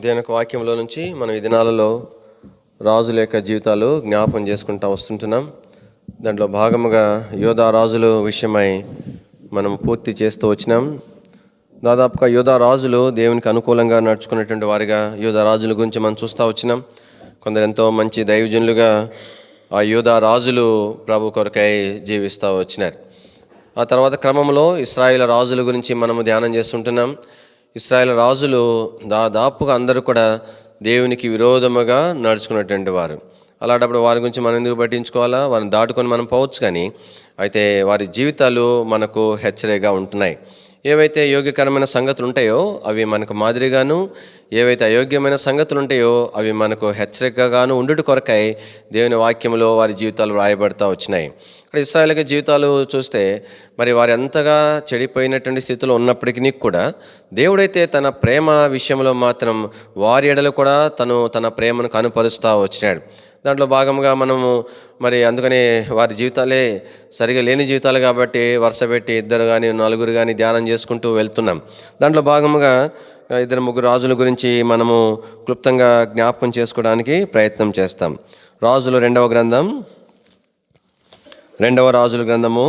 దేవుని యొక్క వాక్యంలో నుంచి మనం ఈ దినాలలో రాజుల యొక్క జీవితాలు జ్ఞాపకం చేసుకుంటూ వస్తుంటున్నాం. దాంట్లో భాగముగా యోధా రాజుల విషయమై మనం పూర్తి చేస్తూ వచ్చినాం. దాదాపుగా యోధా రాజులు దేవునికి అనుకూలంగా నడుచుకున్నటువంటి వారిగా యోధా రాజుల గురించి మనం చూస్తూ వచ్చినాం. కొందరు ఎంతో మంచి దైవజనులుగా ఆ యోధా రాజులు ప్రభు కొరకై జీవిస్తూ వచ్చినారు. ఆ తర్వాత క్రమంలో ఇశ్రాయేలు రాజుల గురించి మనము ధ్యానం చేస్తుంటున్నాం. ఇశ్రాయేలు రాజులు దాదాపుగా అందరూ కూడా దేవునికి విరోధముగా నడుచుకున్నటువంటి వారు. అలాంటప్పుడు వారి గురించి మనం ఎందుకు పట్టించుకోవాలా? వారిని దాటుకొని మనం పోవచ్చు, కానీ అయితే వారి జీవితాలు మనకు హెచ్చరికగా ఉంటున్నాయి. ఏవైతే యోగ్యకరమైన సంగతులు ఉంటాయో అవి మనకు మాదిరిగాను, ఏవైతే అయోగ్యమైన సంగతులు ఉంటాయో అవి మనకు హెచ్చరికగాను ఉండుట కొరకై దేవుని వాక్యంలో వారి జీవితాలు వ్రాయబడతా వచ్చినాయి. ఇక్కడ ఇశ్రాయేలు జీవితాలు చూస్తే మరి వారు ఎంతగా చెడిపోయినటువంటి స్థితిలో ఉన్నప్పటికీ కూడా దేవుడైతే తన ప్రేమ విషయంలో మాత్రం వారి ఎడలు కూడా తన ప్రేమను కనుపరుస్తూ వచ్చినాడు. దాంట్లో భాగంగా మనము మరి అందుకని వారి జీవితాలే సరిగా లేని జీవితాలు కాబట్టి వరుస పెట్టి ఇద్దరు కానీ నలుగురు కానీ ధ్యానం చేసుకుంటూ వెళ్తున్నాం. దాంట్లో భాగంగా ఇద్దరు ముగ్గురు రాజుల గురించి మనము క్లుప్తంగా జ్ఞాపకం చేసుకోవడానికి ప్రయత్నం చేస్తాం. రాజుల రెండవ రాజుల గ్రంథము.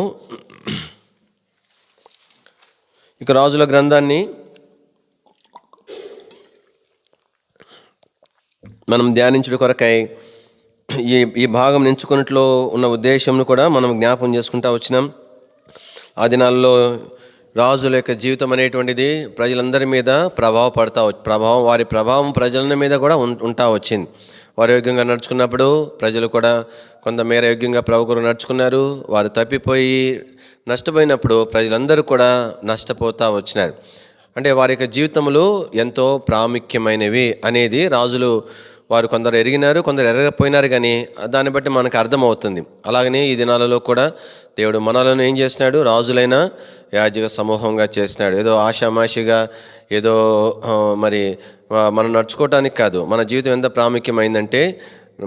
ఇక రాజుల గ్రంథాన్ని మనం ధ్యానించుట కొరకై ఈ భాగం ఎంచుకున్నట్లో ఉన్న ఉద్దేశంను కూడా మనం జ్ఞాపకం చేసుకుంటూ వచ్చినాం. ఆ దినాల్లో రాజుల యొక్క జీవితం అనేటువంటిది ప్రజలందరి మీద వారి ప్రభావం ప్రజల మీద కూడా ఉంటా వచ్చింది. వారు యోగ్యంగా నడుచుకున్నప్పుడు ప్రజలు కూడా కొంతమేర యోగ్యంగా ప్రభు కొరకు నడుచుకున్నారు. వారు తప్పిపోయి నష్టపోయినప్పుడు ప్రజలందరూ కూడా నష్టపోతూ వచ్చినారు. అంటే వారి యొక్క జీవితంలో ఎంతో ప్రాముఖ్యమైనవి అనేది రాజులు వారు కొందరు ఎరిగినారు, కొందరు ఎరగపోయినారు, కానీ దాన్ని బట్టి మనకు అర్థమవుతుంది. అలాగనే ఈ దినాలలో కూడా దేవుడు మనలను ఏం చేసినాడు? రాజులైన యాజక సమూహంగా చేసినాడు. ఏదో ఆషామాషిగా ఏదో మరి మనం నడుచుకోవటానికి కాదు. మన జీవితం ఎంత ప్రాముఖ్యమైందంటే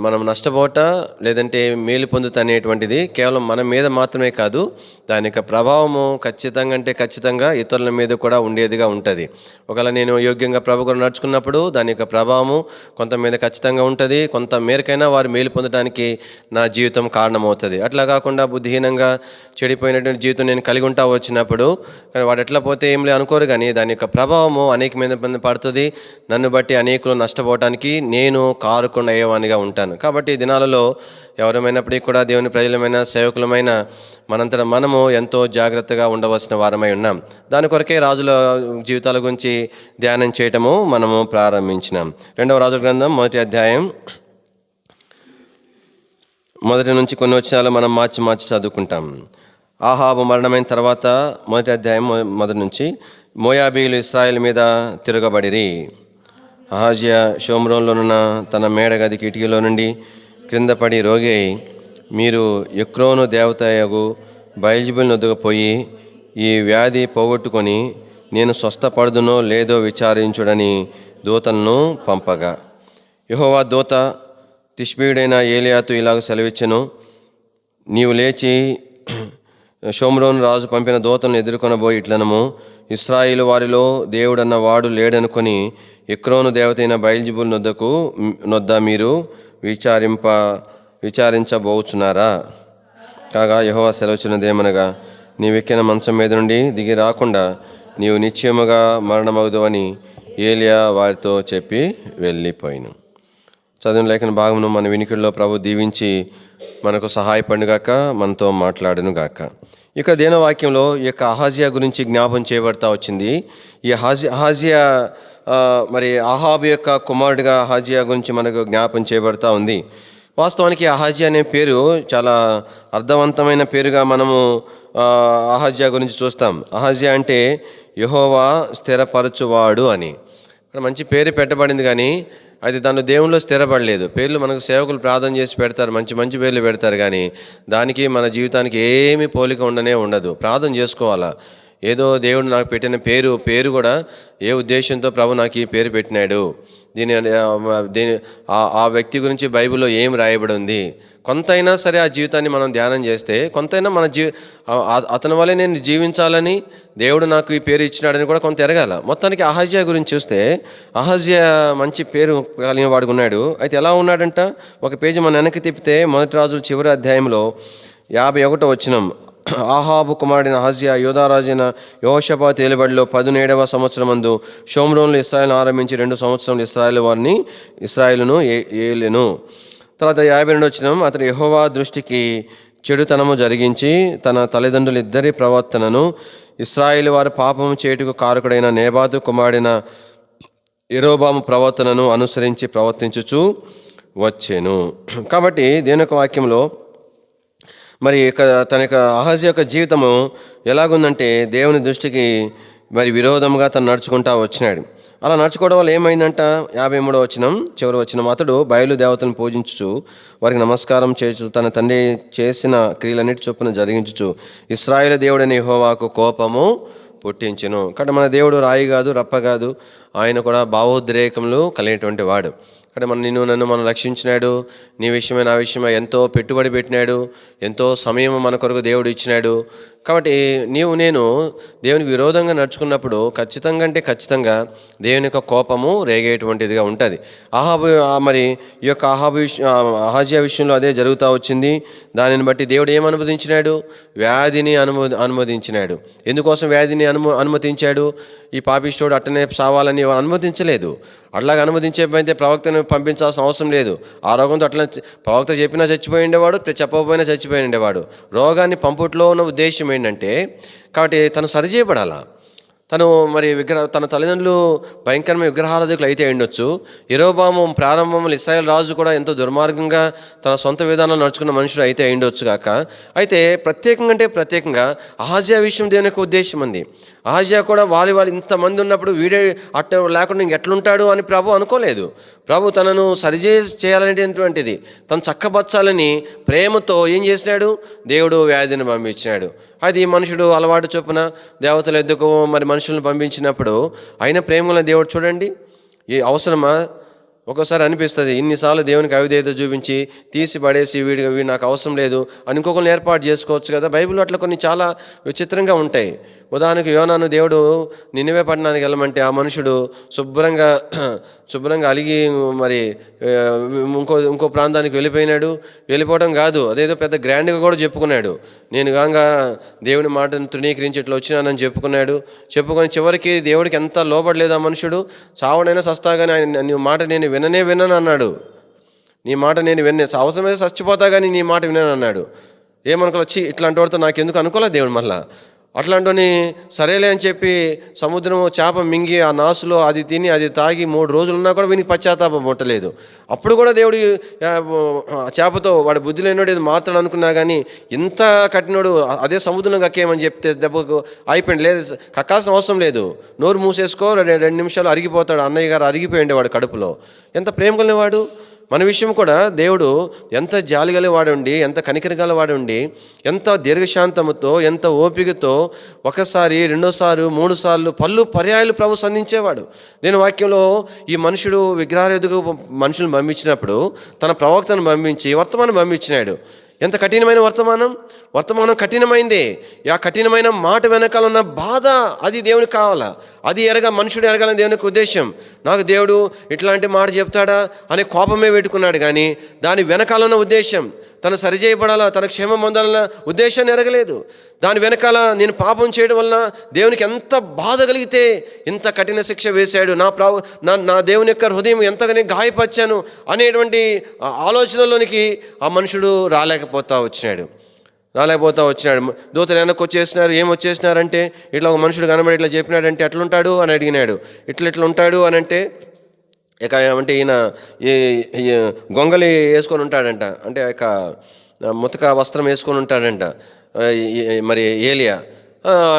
మనం నష్టపోట లేదంటే మేలు పొందుతా అనేటువంటిది కేవలం మన మీద మాత్రమే కాదు, దాని యొక్క ప్రభావము ఖచ్చితంగా ఇతరుల మీద కూడా ఉండేదిగా ఉంటుంది. ఒకవేళ నేను యోగ్యంగా ప్రభు కొరకు నడుచుకున్నప్పుడు దాని యొక్క ప్రభావము కొంత మీద ఖచ్చితంగా ఉంటుంది. కొంత మేరకైనా వారు మేలు పొందడానికి నా జీవితం కారణమవుతుంది. అట్లా కాకుండా బుద్ధిహీనంగా చెడిపోయినటువంటి జీవితం నేను కలిగి ఉంటా వచ్చినప్పుడు వాడు ఎట్లా పోతే ఏం అనుకోరు, కానీ దాని యొక్క ప్రభావము అనేక మీద పడుతుంది. నన్ను బట్టి అనేకులు నష్టపోవటానికి నేను కారుకుండా అయ్యేవానిగా ఉంటాను. కాబట్టి ఈ దినాలలో ఎవరమైనప్పటికీ కూడా దేవుని ప్రజలమైన సేవకులమైన మనంతటా మనము ఎంతో జాగ్రత్తగా ఉండవలసిన వారమై ఉన్నాం. దాని కొరకే రాజుల జీవితాల గురించి ధ్యానం చేయటము మనము ప్రారంభించినాం. రెండవ రాజుల గ్రంథం 1వ అధ్యాయం 1 నుంచి కొన్ని వచనాలు మనం మార్చి చదువుకుంటాం. ఆహాబు మరణమైన తర్వాత 1వ అధ్యాయం 1 నుంచి మోయాబీయులు ఇశ్రాయేలు మీద తిరగబడిరి. అహాజియా షోమ్రోన్లోనున్న తన మేడగది కిటికీలో నుండి క్రింద పడి రోగి అయి, మీరు ఎక్రోను దేవతయగు బయల్జెబూలు వద్దకు పోయి ఈ వ్యాధి పోగొట్టుకొని నేను స్వస్థపడుదునో లేదో విచారించుడని దూతలను పంపగా, యెహోవా దూత తిష్బీయుడైన ఏలియాతో ఇలాగ సెలవిచ్చెను, నీవు లేచి షోమ్రోను రాజు పంపిన దూతలను ఎదుర్కొనబోయి ఇట్లనము, ఇశ్రాయేలు వారిలో దేవుడన్న వాడు లేడనుకొని ఎక్రోను దేవతైన బయల్జెబూలు నొద్ద మీరు విచారించబోచున్నారా? కాగా యెహోవా సెలవుచున్నదేమనగా, నీవెక్కిన మంచం మీద నుండి దిగి రాకుండా నీవు నిశ్చయముగా మరణమవుదువని ఏలియా వారితో చెప్పి వెళ్ళిపోయిను. చదివిన లేఖన భాగమును మన వినికిడిలో ప్రభు దీవించి మనకు సహాయపడుగాక, మనతో మాట్లాడునుగాక. ఇక దేని వాక్యంలో ఈ యొక్క అహాజియా గురించి జ్ఞాపం చేయబడతా వచ్చింది. ఈ అహాజియా మరి అహాబు యొక్క కుమారుడిగా అహాజియా గురించి మనకు జ్ఞాపం చేయబడతా ఉంది. వాస్తవానికి అహాజియా అనే పేరు చాలా అర్థవంతమైన పేరుగా మనము అహాజియా గురించి చూస్తాం. అహాజియా అంటే యెహోవా స్థిరపరచువాడు అని. ఇక్కడ మంచి పేరు పెట్టబడింది, కానీ అది దానిలో దేవునిలో స్థిరపడలేదు. పేర్లు మనకు సేవకులు ప్రార్థన చేసి పెడతారు, మంచి పేర్లు పెడతారు, కానీ దానికి మన జీవితానికి ఏమీ పోలిక ఉండదు. ప్రార్థన చేసుకోవాలా. ఏదో దేవుడు నాకు పెట్టిన పేరు కూడా ఏ ఉద్దేశంతో ప్రభు నాకు ఈ పేరు పెట్టినాడు, దీని ఆ వ్యక్తి గురించి బైబిల్లో ఏం రాయబడి ఉంది, కొంతైనా సరే ఆ జీవితాన్ని మనం ధ్యానం చేస్తే కొంతైనా మన అతని వల్లే నేను జీవించాలని దేవుడు నాకు ఈ పేరు ఇచ్చినాడని కూడా కొంత ఎరగాల. మొత్తానికి అహజ్యా గురించి చూస్తే, అహజ్యా మంచి పేరు కలిగిన వాడుగా ఉన్నాడు. అయితే ఎలా ఉన్నాడంట, ఒక పేజీ మనం వెనక్కి తిప్పితే మొదటి రాజుల చివరి అధ్యాయంలో 51వ వచనం, ఆహాబు కుమారుడైన అహజ్యా యోధారాజైన యెహోషాపాతు ఏలుబడిలో 17వ సంవత్సరమందు షోమ్రోన్లో ఇశ్రాయేలును ఆరంభించి 2 సంవత్సరములు ఇశ్రాయేలును ఏలెను. తర్వాత 52వ వచనం, అతడు యెహోవా దృష్టికి చెడుతనము జరిగించి తన తల్లిదండ్రులు ఇద్దరి ప్రవర్తనను ఇశ్రాయేలు వారి పాపము చేటుకు కారకుడైన నేబాతు కుమారుడైన యెరోబాము ప్రవర్తనను అనుసరించి ప్రవర్తించుచు వచ్చెను. కాబట్టి దేవుని యొక్క వాక్యంలో మరి తన యొక్క అహజ్యా యొక్క జీవితము ఎలాగుందంటే దేవుని దృష్టికి మరి విరోధంగా తను నడుచుకుంటా వచ్చినాడు. అలా నడుచుకోవడం వల్ల ఏమైందంట, 53వ వచనం చివరి వచనం, అతడు బయలు దేవతలను పూజించుచు వారికి నమస్కారం చేయుచు తన తండ్రి చేసిన క్రియలన్నిటి చొప్పున జరిగించుచు ఇశ్రాయేలు దేవుడైన యెహోవాకు కోపము పుట్టించెను. కాబట్టి మన దేవుడు రాయి కాదు, రప్ప కాదు, ఆయన కూడా భావోద్రేకములు కలిగినటువంటి వాడు. ఇక్కడ నన్ను మనం రక్షించినాడు, నీ విషయమే నా విషయమే ఎంతో పెట్టుబడి పెట్టినాడు, ఎంతో సమయం మన కొరకు దేవుడు ఇచ్చినాడు. కాబట్టి నేను దేవునికి విరోధంగా నడుచుకున్నప్పుడు ఖచ్చితంగా దేవుని యొక్క కోపము రేగేటువంటిదిగా ఉంటుంది. మరి ఈ యొక్క అహజ్యా విషయంలో అదే జరుగుతూ వచ్చింది. దానిని బట్టి దేవుడు ఏమనుమతించినాడు, వ్యాధిని అనుమతించినాడు. ఎందుకోసం వ్యాధిని అనుమతించాడు? ఈ పాపిష్టోడు అట్టనే సావాలని అనుమతించలేదు. అట్లాగే అనుమతించేపోయితే ప్రవక్తను పంపించాల్సిన అవసరం లేదు. ఆ రోగంతో అట్లా ప్రవక్త చెప్పినా చచ్చిపోయి ఉండేవాడు, చెప్పకపోయినా చచ్చిపోయి ఉండేవాడు. రోగాన్ని పంపుట్లో ఉన్న ఉద్దేశం ఏంటంటే, కాబట్టి తను సరిచేయబడాలా. తను మరి తన తల్లిదండ్రులు భయంకరమైన విగ్రహారాధకులు అయితే ఉండొచ్చు. యెరోబాము ప్రారంభంలో ఇశ్రాయేలు రాజు కూడా ఎంతో దుర్మార్గంగా తన సొంత విధానం నడుచుకున్న మనుషుడు అయితే ఉండొచ్చు కాక, అయితే ప్రత్యేకంగా అహజ్యా విషయం దేవుని యొక్క ఉద్దేశం ఉంది. అహజ్యా కూడా వాళ్ళు ఇంతమంది ఉన్నప్పుడు వీడే అట్ట లేకుండా ఇంకెట్లుంటాడు అని ప్రభు అనుకోలేదు. ప్రభు తనను చేయాలనేటువంటిది, తను చక్కబచ్చాలని ప్రేమతో ఏం చేసినాడు, దేవుడు వ్యాధిని పంపించినాడు. అది మనుషుడు అలవాటు చొప్పున దేవతలు ఎద్దుకు మరి మనుషులను పంపించినప్పుడు అయిన ప్రేమల దేవుడు చూడండి, ఈ అవసరమా? ఒక్కోసారి అనిపిస్తుంది, ఇన్నిసార్లు దేవునికి అవిధేయత చూపించి తీసి పడేసి వీడు నాకు అవసరం లేదు అని ఇంకొకరిని ఏర్పాటు చేసుకోవచ్చు కదా. బైబిల్లో అట్లా కొన్ని చాలా విచిత్రంగా ఉంటాయి. ఉదాహరణకు యోనాను దేవుడు నినివే పట్టణానికి వెళ్ళమంటే ఆ మనుషుడు శుభ్రంగా అలిగి మరి ఇంకో ప్రాంతానికి వెళ్ళిపోవడం కాదు, అదేదో పెద్ద గ్రాండ్గా కూడా చెప్పుకున్నాడు. నేను కాగా దేవుని మాటను తృణీకరించి ఇట్లా వచ్చినానని చెప్పుకొని చివరికి దేవుడికి ఎంత లోబడలేదు ఆ మనుషుడు. చావడైనా సస్తాగానే నీ మాట నేను వినను అన్నాడు. నీ మాట నేను అవసరమైతే చచ్చిపోతా కానీ నీ మాట వినను అన్నాడు. ఏమనుకోవచ్చు, ఇట్లాంటి వాడితో నాకెందుకు అనుకోలే దేవుడు. మళ్ళా అట్లాంటి సరేలే అని చెప్పి సముద్రం చేప మింగి ఆ నాసులో అది తిని అది తాగి 3 రోజులున్నా కూడా వీనికి పశ్చాత్తాపం ముట్టలేదు. అప్పుడు కూడా దేవుడు చేపతో వాడు బుద్ధి లేనోడు ఇది మాత్రం అనుకున్నా కానీ ఇంత కట్టినోడు అదే సముద్రం కక్కేయమని చెప్తే దెబ్బకు అయిపోయింది. లేదు, కక్కాల్సిన అవసరం లేదు, నోరు మూసేసుకో, 2 నిమిషాలు అరిగిపోతాడు. అన్నయ్య గారు అరిగిపోయిండే వాడు కడుపులో. ఎంత ప్రేమ కలిగినవాడు. మన విషయం కూడా దేవుడు ఎంత జాలి గలవాడుండి, ఎంత కనికరగలవాడుండి, ఎంత దీర్ఘశాంతముతో, ఎంత ఓపికతో ఒకసారి, 2సారి, 3 సార్లు పర్యాయాలు ప్రభు సంధించేవాడు. నేను వాక్యంలో ఈ మనుషుడు విగ్రహాలకు మనుషులను పంపించినప్పుడు తన ప్రవక్తను పంపించి వర్తమానం పంపించినాడు. ఎంత కఠినమైన వర్తమానం కఠినమైందే. ఆ కఠినమైన మాట వెనకాల ఉన్న బాధ అది దేవునికి కావాలా, అది మనుషుడు ఎరగాలని దేవునికి ఉద్దేశం. నాకు దేవుడు ఇట్లాంటి మాట చెప్తాడా అనే కోపమే పెట్టుకున్నాడు, కానీ దాని వెనకాల ఉన్న ఉద్దేశం తను సరిచేయబడాలా, తన క్షేమం పొందాలన్న ఉద్దేశాన్ని ఎరగలేదు. దాని వెనకాల నేను పాపం చేయడం వలన దేవునికి ఎంత బాధ కలిగితే ఇంత కఠిన శిక్ష వేశాడు, నా దేవుని యొక్క హృదయం ఎంతగానే గాయపరిచాను అనేటువంటి ఆలోచనలోనికి ఆ మనుషుడు రాలేకపోతా వచ్చినాడు. దూతలు వెనక్కి వచ్చేసినారు. ఏమొచ్చేసినారంటే, ఇట్లా ఒక మనుషుడు కనబడి ఇట్లా చెప్పినాడంటే ఎట్లుంటాడు అని అడిగినాడు. ఇట్లా ఉంటాడు అని అంటే ఏమంటే ఈయన గొంగలి వేసుకొని ఉంటాడంట, అంటే ఇక ముతక వస్త్రం వేసుకొని ఉంటాడంట. మరి ఏలియా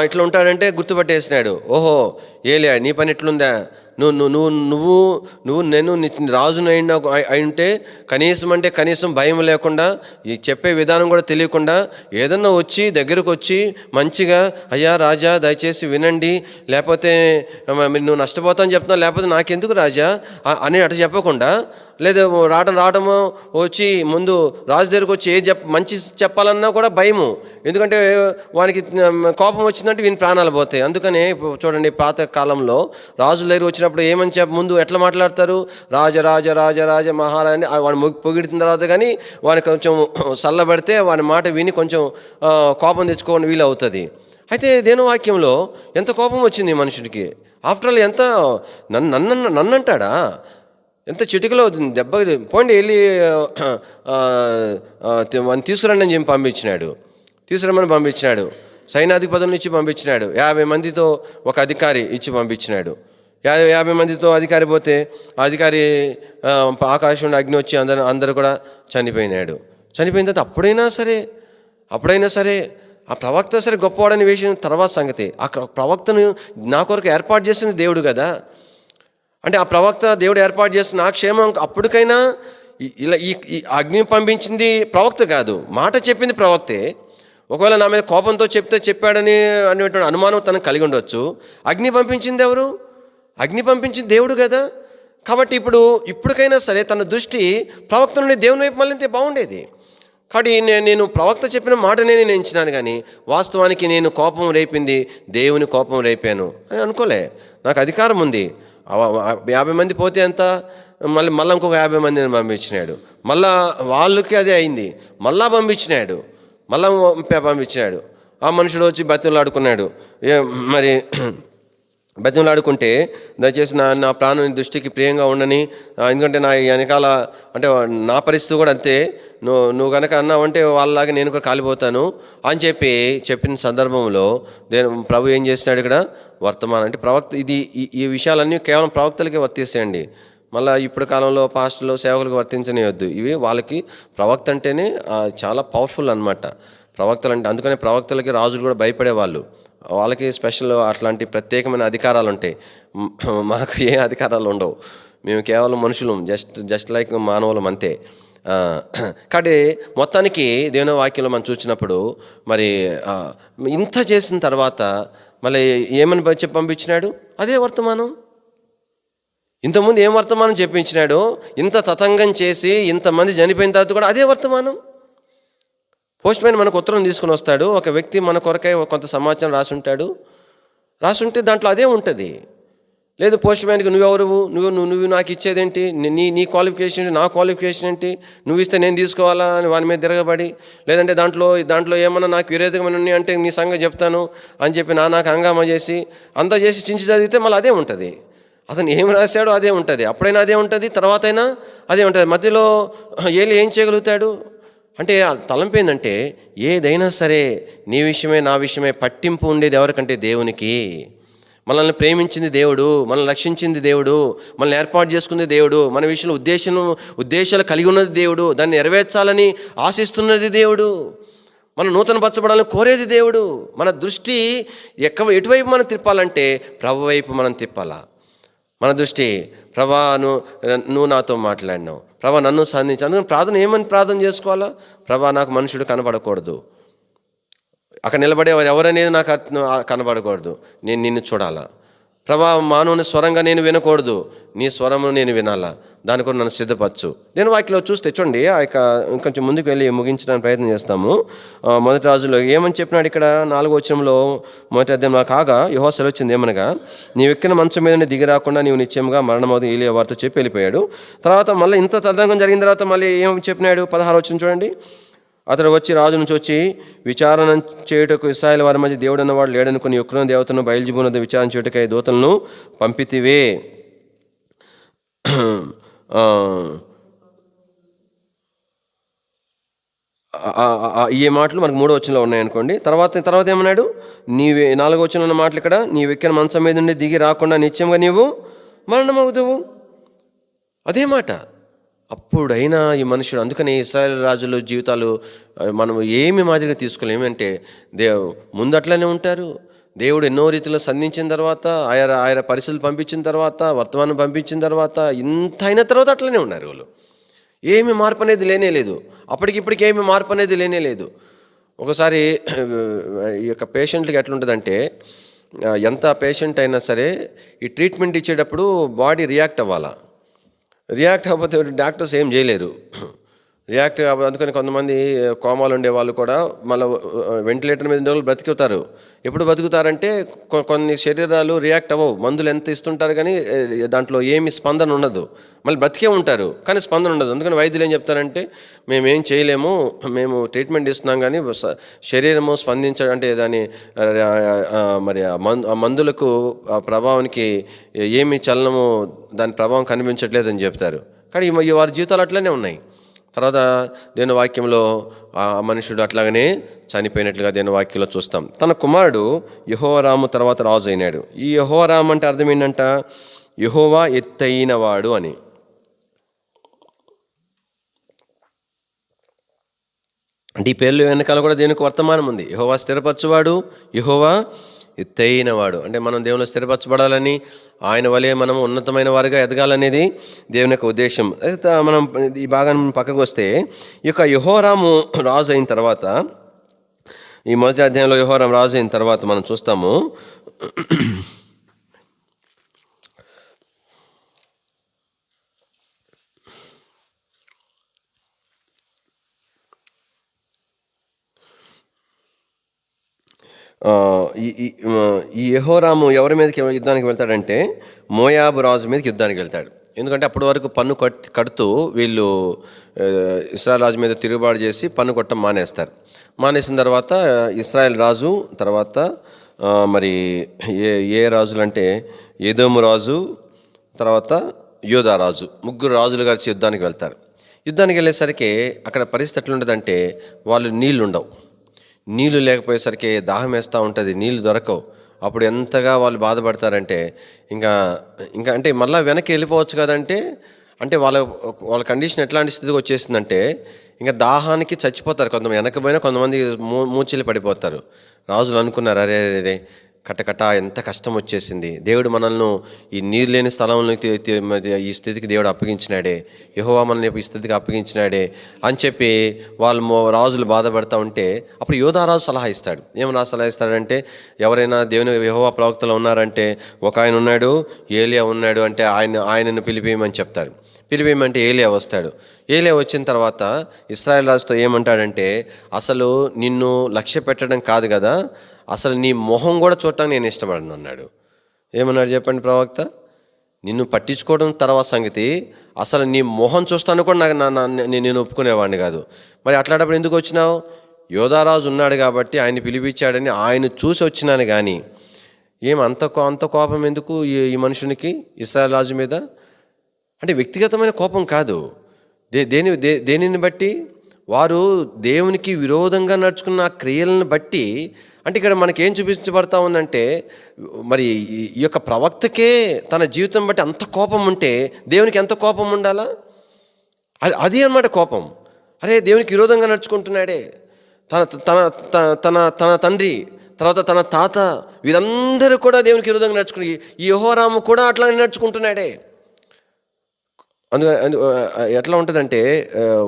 ఇట్లా ఉంటాడంటే గుర్తుపట్టేసినాడు. ఓహో ఏలియా నీ పని ఇట్లుందా, నువ్వు నువ్వు నువ్వు నువ్వు నువ్వు నేను రాజును అయి ఉంటే కనీసం భయం లేకుండా, ఈ చెప్పే విధానం కూడా తెలియకుండా ఏదన్నా వచ్చి దగ్గరకు వచ్చి మంచిగా, అయ్యా రాజా దయచేసి వినండి, లేకపోతే నువ్వు నష్టపోతావు అని చెప్తున్నావు, లేకపోతే నాకెందుకు రాజా అని అటు చెప్పకుండా, లేదా రావడము వచ్చి ముందు రాజు దగ్గరకు వచ్చి మంచి చెప్పాలన్నా కూడా భయము. ఎందుకంటే వానికి కోపం వచ్చిందంటే వీని ప్రాణాలు పోతాయి. అందుకనే చూడండి, పాత కాలంలో రాజుల దగ్గర వచ్చినప్పుడు ఏమని ముందు ఎట్లా మాట్లాడతారు, రాజ రాజ రాజ రాజ మహారాజని వాడిని పొగిడిన తర్వాత కానీ వాడిని కొంచెం చల్లబడితే వాని మాట విని కొంచెం కోపం తెచ్చుకోవడం వీలు అవుతుంది. అయితే దేవుని వాక్యంలో ఎంత కోపం వచ్చింది ఈ మనుషుడికి. ఆఫ్టర్ ఆల్ ఎంత నన్ను అంటాడా, ఎంత చిటికలో దెబ్బ, పోండి వెళ్ళి తీసుకురండి అని చెప్పి తీసుకురమ్మని పంపించినాడు. సైన్యాధిపతులను ఇచ్చి పంపించినాడు. 50 మందితో ఒక అధికారి ఇచ్చి పంపించినాడు. 50 మందితో అధికారి పోతే అధికారి ఆకాశం అగ్ని వచ్చి అందరూ కూడా చనిపోయిన తర్వాత అప్పుడైనా సరే ఆ ప్రవక్త సరే గొప్పవాడని విషయం తర్వాత సంగతి. ఆ ప్రవక్తను నా కొరకు ఏర్పాటు చేసిన దేవుడు కదా. అంటే ఆ ప్రవక్త దేవుడు ఏర్పాటు చేసిన నా క్షేమం అప్పటికైనా ఇలా ఈ అగ్ని పంపించింది ప్రవక్త కాదు, మాట చెప్పింది ప్రవక్తే. ఒకవేళ నా మీద కోపంతో చెప్పాడని అనేటువంటి అనుమానం తనకు కలిగి ఉండవచ్చు. అగ్ని పంపించింది ఎవరు? అగ్ని పంపించింది దేవుడు కదా. కాబట్టి ఇప్పటికైనా సరే తన దృష్టి ప్రవక్త నుండి దేవుని వైపు మళ్ళీ బాగుండేది. కాబట్టి నేను ప్రవక్త చెప్పిన మాటనే నేను ఎంచినాను, కానీ వాస్తవానికి నేను కోపం రేపింది దేవుని కోపం రేపాను అని అనుకోలే. నాకు అధికారం ఉంది. 50 మంది పోతే ఎంత, మళ్ళీ ఇంకొక 50 మందిని పంపించినాడు. మళ్ళా వాళ్ళకి అదే అయింది, మళ్ళా పంపించినాడు. ఆ మనుషుడు వచ్చి బతిమలాడుకున్నాడు. మరి బతిమలాడుకుంటే దయచేసి నా ప్రాణం దృష్టికి ప్రియంగా ఉండని, ఎందుకంటే నా వెనకాల అంటే నా పరిస్థితి కూడా అంతే, నువ్వు కనుక అన్నావంటే వాళ్ళలాగా నేను కూడా కాలిపోతాను అని చెప్పిన సందర్భంలో ప్రభు ఏం చేసినాడు ఇక్కడ వర్తమానం. అంటే ప్రవక్త ఈ విషయాలన్నీ కేవలం ప్రవక్తలకే వర్తిస్తాయండి. మళ్ళీ ఇప్పుడు కాలంలో పాస్టర్లు సేవకులకు వర్తించనివద్దు. ఇవి వాళ్ళకి ప్రవక్త అంటేనే చాలా పవర్ఫుల్ అనమాట ప్రవక్తలు అంటే. అందుకనే ప్రవక్తలకి రాజులు కూడా భయపడేవాళ్ళు. వాళ్ళకి స్పెషల్ అట్లాంటి ప్రత్యేకమైన అధికారాలు ఉంటాయి. మాకు ఏ అధికారాలు ఉండవు. మేము కేవలం మనుషులం, జస్ట్ లైక్ మానవులం అంతే. కాబట్టి మొత్తానికి దేవుని వాక్యంలో మనం చూసినప్పుడు మరి ఇంత చేసిన తర్వాత మళ్ళీ ఏమని చెప్పి పంపించినాడు? అదే వర్తమానం. ఇంతకుముందు ఏం వర్తమానం చెప్పించినాడో, ఇంత తతంగం చేసి ఇంతమంది చనిపోయిన తర్వాత కూడా అదే వర్తమానం. పోస్ట్ మ్యాన్ మనకు ఉత్తరం తీసుకుని వస్తాడు, ఒక వ్యక్తి మన కొరకై కొంత సమాచారం రాసుంటే దాంట్లో అదే ఉంటుంది. లేదు పోస్ట్ మ్యాన్కి నువ్వెవరు, నువ్వు నాకు ఇచ్చేదేంటి, నీ క్వాలిఫికేషన్ ఏంటి, నా క్వాలిఫికేషన్ ఏంటి, నువ్వు ఇస్తే నేను తీసుకోవాలా అని వాని మీద తిరగబడి, లేదంటే దాంట్లో ఏమన్నా నాకు విరోధమైన ఉన్నాయి అంటే నీ సంగతి చెప్తాను అని చెప్పి నాకు హంగామా చేసి అంతా చేసి చించి చదివితే మళ్ళీ అదే ఉంటుంది. అతను ఏం రాశాడో అదే ఉంటుంది, అప్పుడైనా అదే ఉంటుంది, తర్వాత అయినా అదే ఉంటుంది. మధ్యలో ఏం చేయగలుగుతాడు అంటే తలంపు ఏంటంటే, ఏదైనా సరే నీ విషయమే నా విషయమే పట్టింపు ఉండేది ఎవరికంటే దేవునికి. మనల్ని ప్రేమించింది దేవుడు, మనల్ని రక్షించింది దేవుడు, మనల్ని ఏర్పాటు చేసుకుంది దేవుడు, మన విషయంలో ఉద్దేశాలు కలిగి ఉన్నది దేవుడు, దాన్ని నెరవేర్చాలని ఆశిస్తున్నది దేవుడు, మనం నూతన పరచబడాలని కోరేది దేవుడు. మన దృష్టి ఎటువైపు మనం తిప్పాలంటే ప్రభు వైపు మనం తిప్పాలా. మన దృష్టి ప్రభా నువ్వు నాతో మాట్లాడినావు, ప్రభా నన్ను సంధించు. అందుకని ఏమని ప్రార్థన చేసుకోవాలా? ప్రభా నాకు మనుషుడు కనబడకూడదు, అక్కడ నిలబడేవారు ఎవరనేది నాకు కనబడకూడదు, నేను నిన్ను చూడాలా. ప్రభా మానవుని స్వరంగా నేను వినకూడదు, నీ స్వరము నేను వినాలా, దాని కూడా నన్ను సిద్ధపరచు. నేను వాటిలో చూస్తే చూడండి, ఆ యొక్క ఇంకొంచెం ముందుకు వెళ్ళి ముగించడానికి ప్రయత్నం చేస్తాము. మొదటి రాజులో ఏమని చెప్పినాడు ఇక్కడ 4వ వచనంలో, మొదటి అధ్యాయంలో, కాగా యెహోవా సెలవిచ్చింది ఏమనగా, నీవు ఎక్కిన మంచం మీద దిగి రాకుండా నీవు నిశ్చయంగా మరణమవుతుంది ఏలీయా వారితో చెప్పి వెళ్ళిపోయాడు. తర్వాత మళ్ళీ ఇంత తదంగం జరిగిన తర్వాత మళ్ళీ ఏమని చెప్పినాడు? 16వ వచనం చూడండి. అతడు వచ్చి రాజు నుంచి వచ్చి విచారణ చేయుటకు ఇశ్రాయేలు వారి మధ్య దేవుడు అన్నవాడు లేడనుకుని యుక్రను దేవతను బయలుజీబును వద్ద విచారణ చేయుటకై దూతలను పంపితివే. ఈ మాటలు మనకు 3వ వచనంలో ఉన్నాయనుకోండి. తర్వాత ఏమన్నాడు? 4వ వచనంలో ఉన్న మాటలు ఇక్కడ, నీవు ఎక్కిన మంచం మీద నుండి దిగి రాకుండా నిత్యంగా నీవు మరణమవుదువు. అదే మాట. అప్పుడైనా ఈ మనుషుడు, అందుకని ఇశ్రాయేలు రాజుల జీవితాలు మనం ఏమి మాదిరిగా తీసుకోలేము అంటే ముందు అట్లనే ఉంటారు, దేవుడు ఎన్నో రీతిలో సంధించిన తర్వాత, ఆయన పరిస్థితులు పంపించిన తర్వాత, వర్తమానం పంపించిన తర్వాత, ఇంత అయిన తర్వాత అట్లనే ఉన్నారు వాళ్ళు. ఏమి మార్పు అనేది లేనే లేదు. అప్పటికిప్పటికి ఏమి మార్పు అనేది లేనే లేదు. ఒకసారి ఈ యొక్క పేషెంట్లకి ఎట్లుంటుందంటే, ఎంత పేషెంట్ అయినా సరే ఈ ట్రీట్మెంట్ ఇచ్చేటప్పుడు బాడీ రియాక్ట్ అవ్వాలా. రియాక్ట్ అవ్వకపోతే డాక్టర్స్ ఏం చేయలేరు. రియాక్ట్ అందుకని కొంతమంది కోమాలు ఉండే వాళ్ళు కూడా మళ్ళీ వెంటిలేటర్ మీద రోజులు బ్రతుకుతారు. ఎప్పుడు బతుకుతారంటే కొన్ని శరీరాలు రియాక్ట్ అవ్వవు. మందులు ఎంత ఇస్తుంటారు కానీ దాంట్లో ఏమి స్పందన ఉండదు. మళ్ళీ బ్రతికే ఉంటారు కానీ స్పందన ఉండదు. అందుకని వైద్యులు ఏం చెప్తారంటే, మేమేం చేయలేము, మేము ట్రీట్మెంట్ ఇస్తున్నాం కానీ శరీరము అంటే దాని మరి ఆ మందులకు ఆ ప్రభావానికి ఏమి చలనము, దాని ప్రభావం కనిపించట్లేదని చెప్తారు. కానీ వారి జీవితాలు అట్లనే ఉన్నాయి. తర్వాత దేవుని వాక్యంలో ఆ మనుషుడు అట్లాగనే చనిపోయినట్లుగా దేవుని వాక్యంలో చూస్తాం. తన కుమారుడు యెహోవారాము తర్వాత రాజు అయినాడు. ఈ యెహోవారాము అంటే అర్థం ఏంటంట, యెహోవా ఎత్తైన వాడు అని. అంటే ఈ పేర్లు వెనకాల కూడా దేవునికి వర్తమానం ఉంది. యెహోవా స్థిరపరచువాడు, యెహోవా ఎత్తైన వాడు. అంటే మనం దేవుని స్థిరపరచబడాలని, ఆయన వలె మనం ఉన్నతమైన వారిగా ఎదగాలనేది దేవుని యొక్క ఉద్దేశం. అయితే మనం ఈ భాగాన్ని పక్కకు వస్తే, ఈ యొక్క యెహోరాము రాజు అయిన తర్వాత, ఈ మొదటి అధ్యాయంలో యెహోరాము రాజు అయిన తర్వాత మనం చూస్తాము, ఈ యెహోరాము ఎవరి మీదకి యుద్ధానికి వెళ్తాడంటే, మోయాబు రాజు మీదకి యుద్ధానికి వెళ్తాడు. ఎందుకంటే అప్పటి వరకు పన్ను కడుతూ వీళ్ళు ఇశ్రాయేల్ రాజు మీద తిరుగుబాటు చేసి పన్ను కొట్టడం మానేసిన తర్వాత ఇశ్రాయేల్ రాజు తర్వాత మరి ఏ రాజులు అంటే ఎదోము రాజు, తర్వాత యోధా రాజు, ముగ్గురు రాజులు కలిసి యుద్ధానికి వెళ్తారు. యుద్ధానికి వెళ్ళేసరికి అక్కడ పరిస్థితి ఎట్లుంటుందంటే, వాళ్ళు నీళ్లు లేకపోయేసరికి దాహం వేస్తూ ఉంటుంది, నీళ్లు దొరకవు. అప్పుడు ఎంతగా వాళ్ళు బాధపడతారంటే, ఇంకా అంటే మళ్ళీ వెనక్కి వెళ్ళిపోవచ్చు కదంటే, అంటే వాళ్ళ కండిషన్ ఎట్లాంటి స్థితికి వచ్చేసిందంటే, ఇంకా దాహానికి చచ్చిపోతారు. కొంతమంది వెనకపోయినా కొంతమంది మూచిల్లి పడిపోతారు. రాజులు అనుకున్నారు, అరే కట్టకట్ట ఎంత కష్టం వచ్చేసింది, దేవుడు మనల్ని ఈ నీరు లేని స్థలంలో ఈ స్థితికి దేవుడు అప్పగించినాడే, యెహోవా మనల్ని ఈ స్థితికి అప్పగించినాడే అని చెప్పి వాళ్ళు రాజులు బాధపడతా ఉంటే, అప్పుడు యోధారాజు సలహా ఇస్తాడు. ఏమన్నా సలహా ఇస్తాడంటే, ఎవరైనా దేవుని యెహోవా ప్రవక్తలు ఉన్నారంటే, ఒక ఆయన ఉన్నాడు, ఏలియా ఉన్నాడు అంటే ఆయనను పిలిపియమని చెప్తాడు. పిలిపియమంటే ఏలియా వస్తాడు. ఏలియా వచ్చిన తర్వాత ఇశ్రాయేల్ రాజుతో ఏమంటాడంటే, అసలు నిన్ను లక్ష్య పెట్టడం కాదు కదా, అసలు నీ మొహం కూడా చూడటానికి నేను ఇష్టపడను అన్నాడు. ఏమన్నాడు చెప్పండి ప్రవక్త? నిన్ను పట్టించుకోవడం తర్వాత సంగతి, అసలు నీ మొహం చూస్తాను కూడా నేను ఒప్పుకునేవాడిని కాదు. మరి అట్లాంటప్పుడు ఎందుకు వచ్చినావు? యోధారాజు ఉన్నాడు కాబట్టి ఆయన పిలిపించాడని ఆయన చూసి వచ్చినాను కానీ, అంత కోపం ఎందుకు ఈ మనుషునికి ఇశ్రాయేల్ రాజు మీద? అంటే వ్యక్తిగతమైన కోపం కాదు. దేనిని బట్టి? వారు దేవునికి విరోధంగా నడుచుకున్న క్రియలను బట్టి. అంటే ఇక్కడ మనకేం చూపించబడతా ఉందంటే, మరి ఈ యొక్క ప్రవక్తకే తన జీవితం బట్టి అంత కోపం ఉంటే దేవునికి ఎంత కోపం ఉండాలా? అది అన్నమాట కోపం. అరే దేవునికి విరోధంగా నడుచుకుంటున్నాడే, తన తండ్రి, తర్వాత తన తాత, వీరందరూ కూడా దేవునికి విరోధంగా నడుచుకుని, ఈ యెహోరాము కూడా అట్లానే నడుచుకుంటున్నాడే. ఎట్లా ఉంటుందంటే,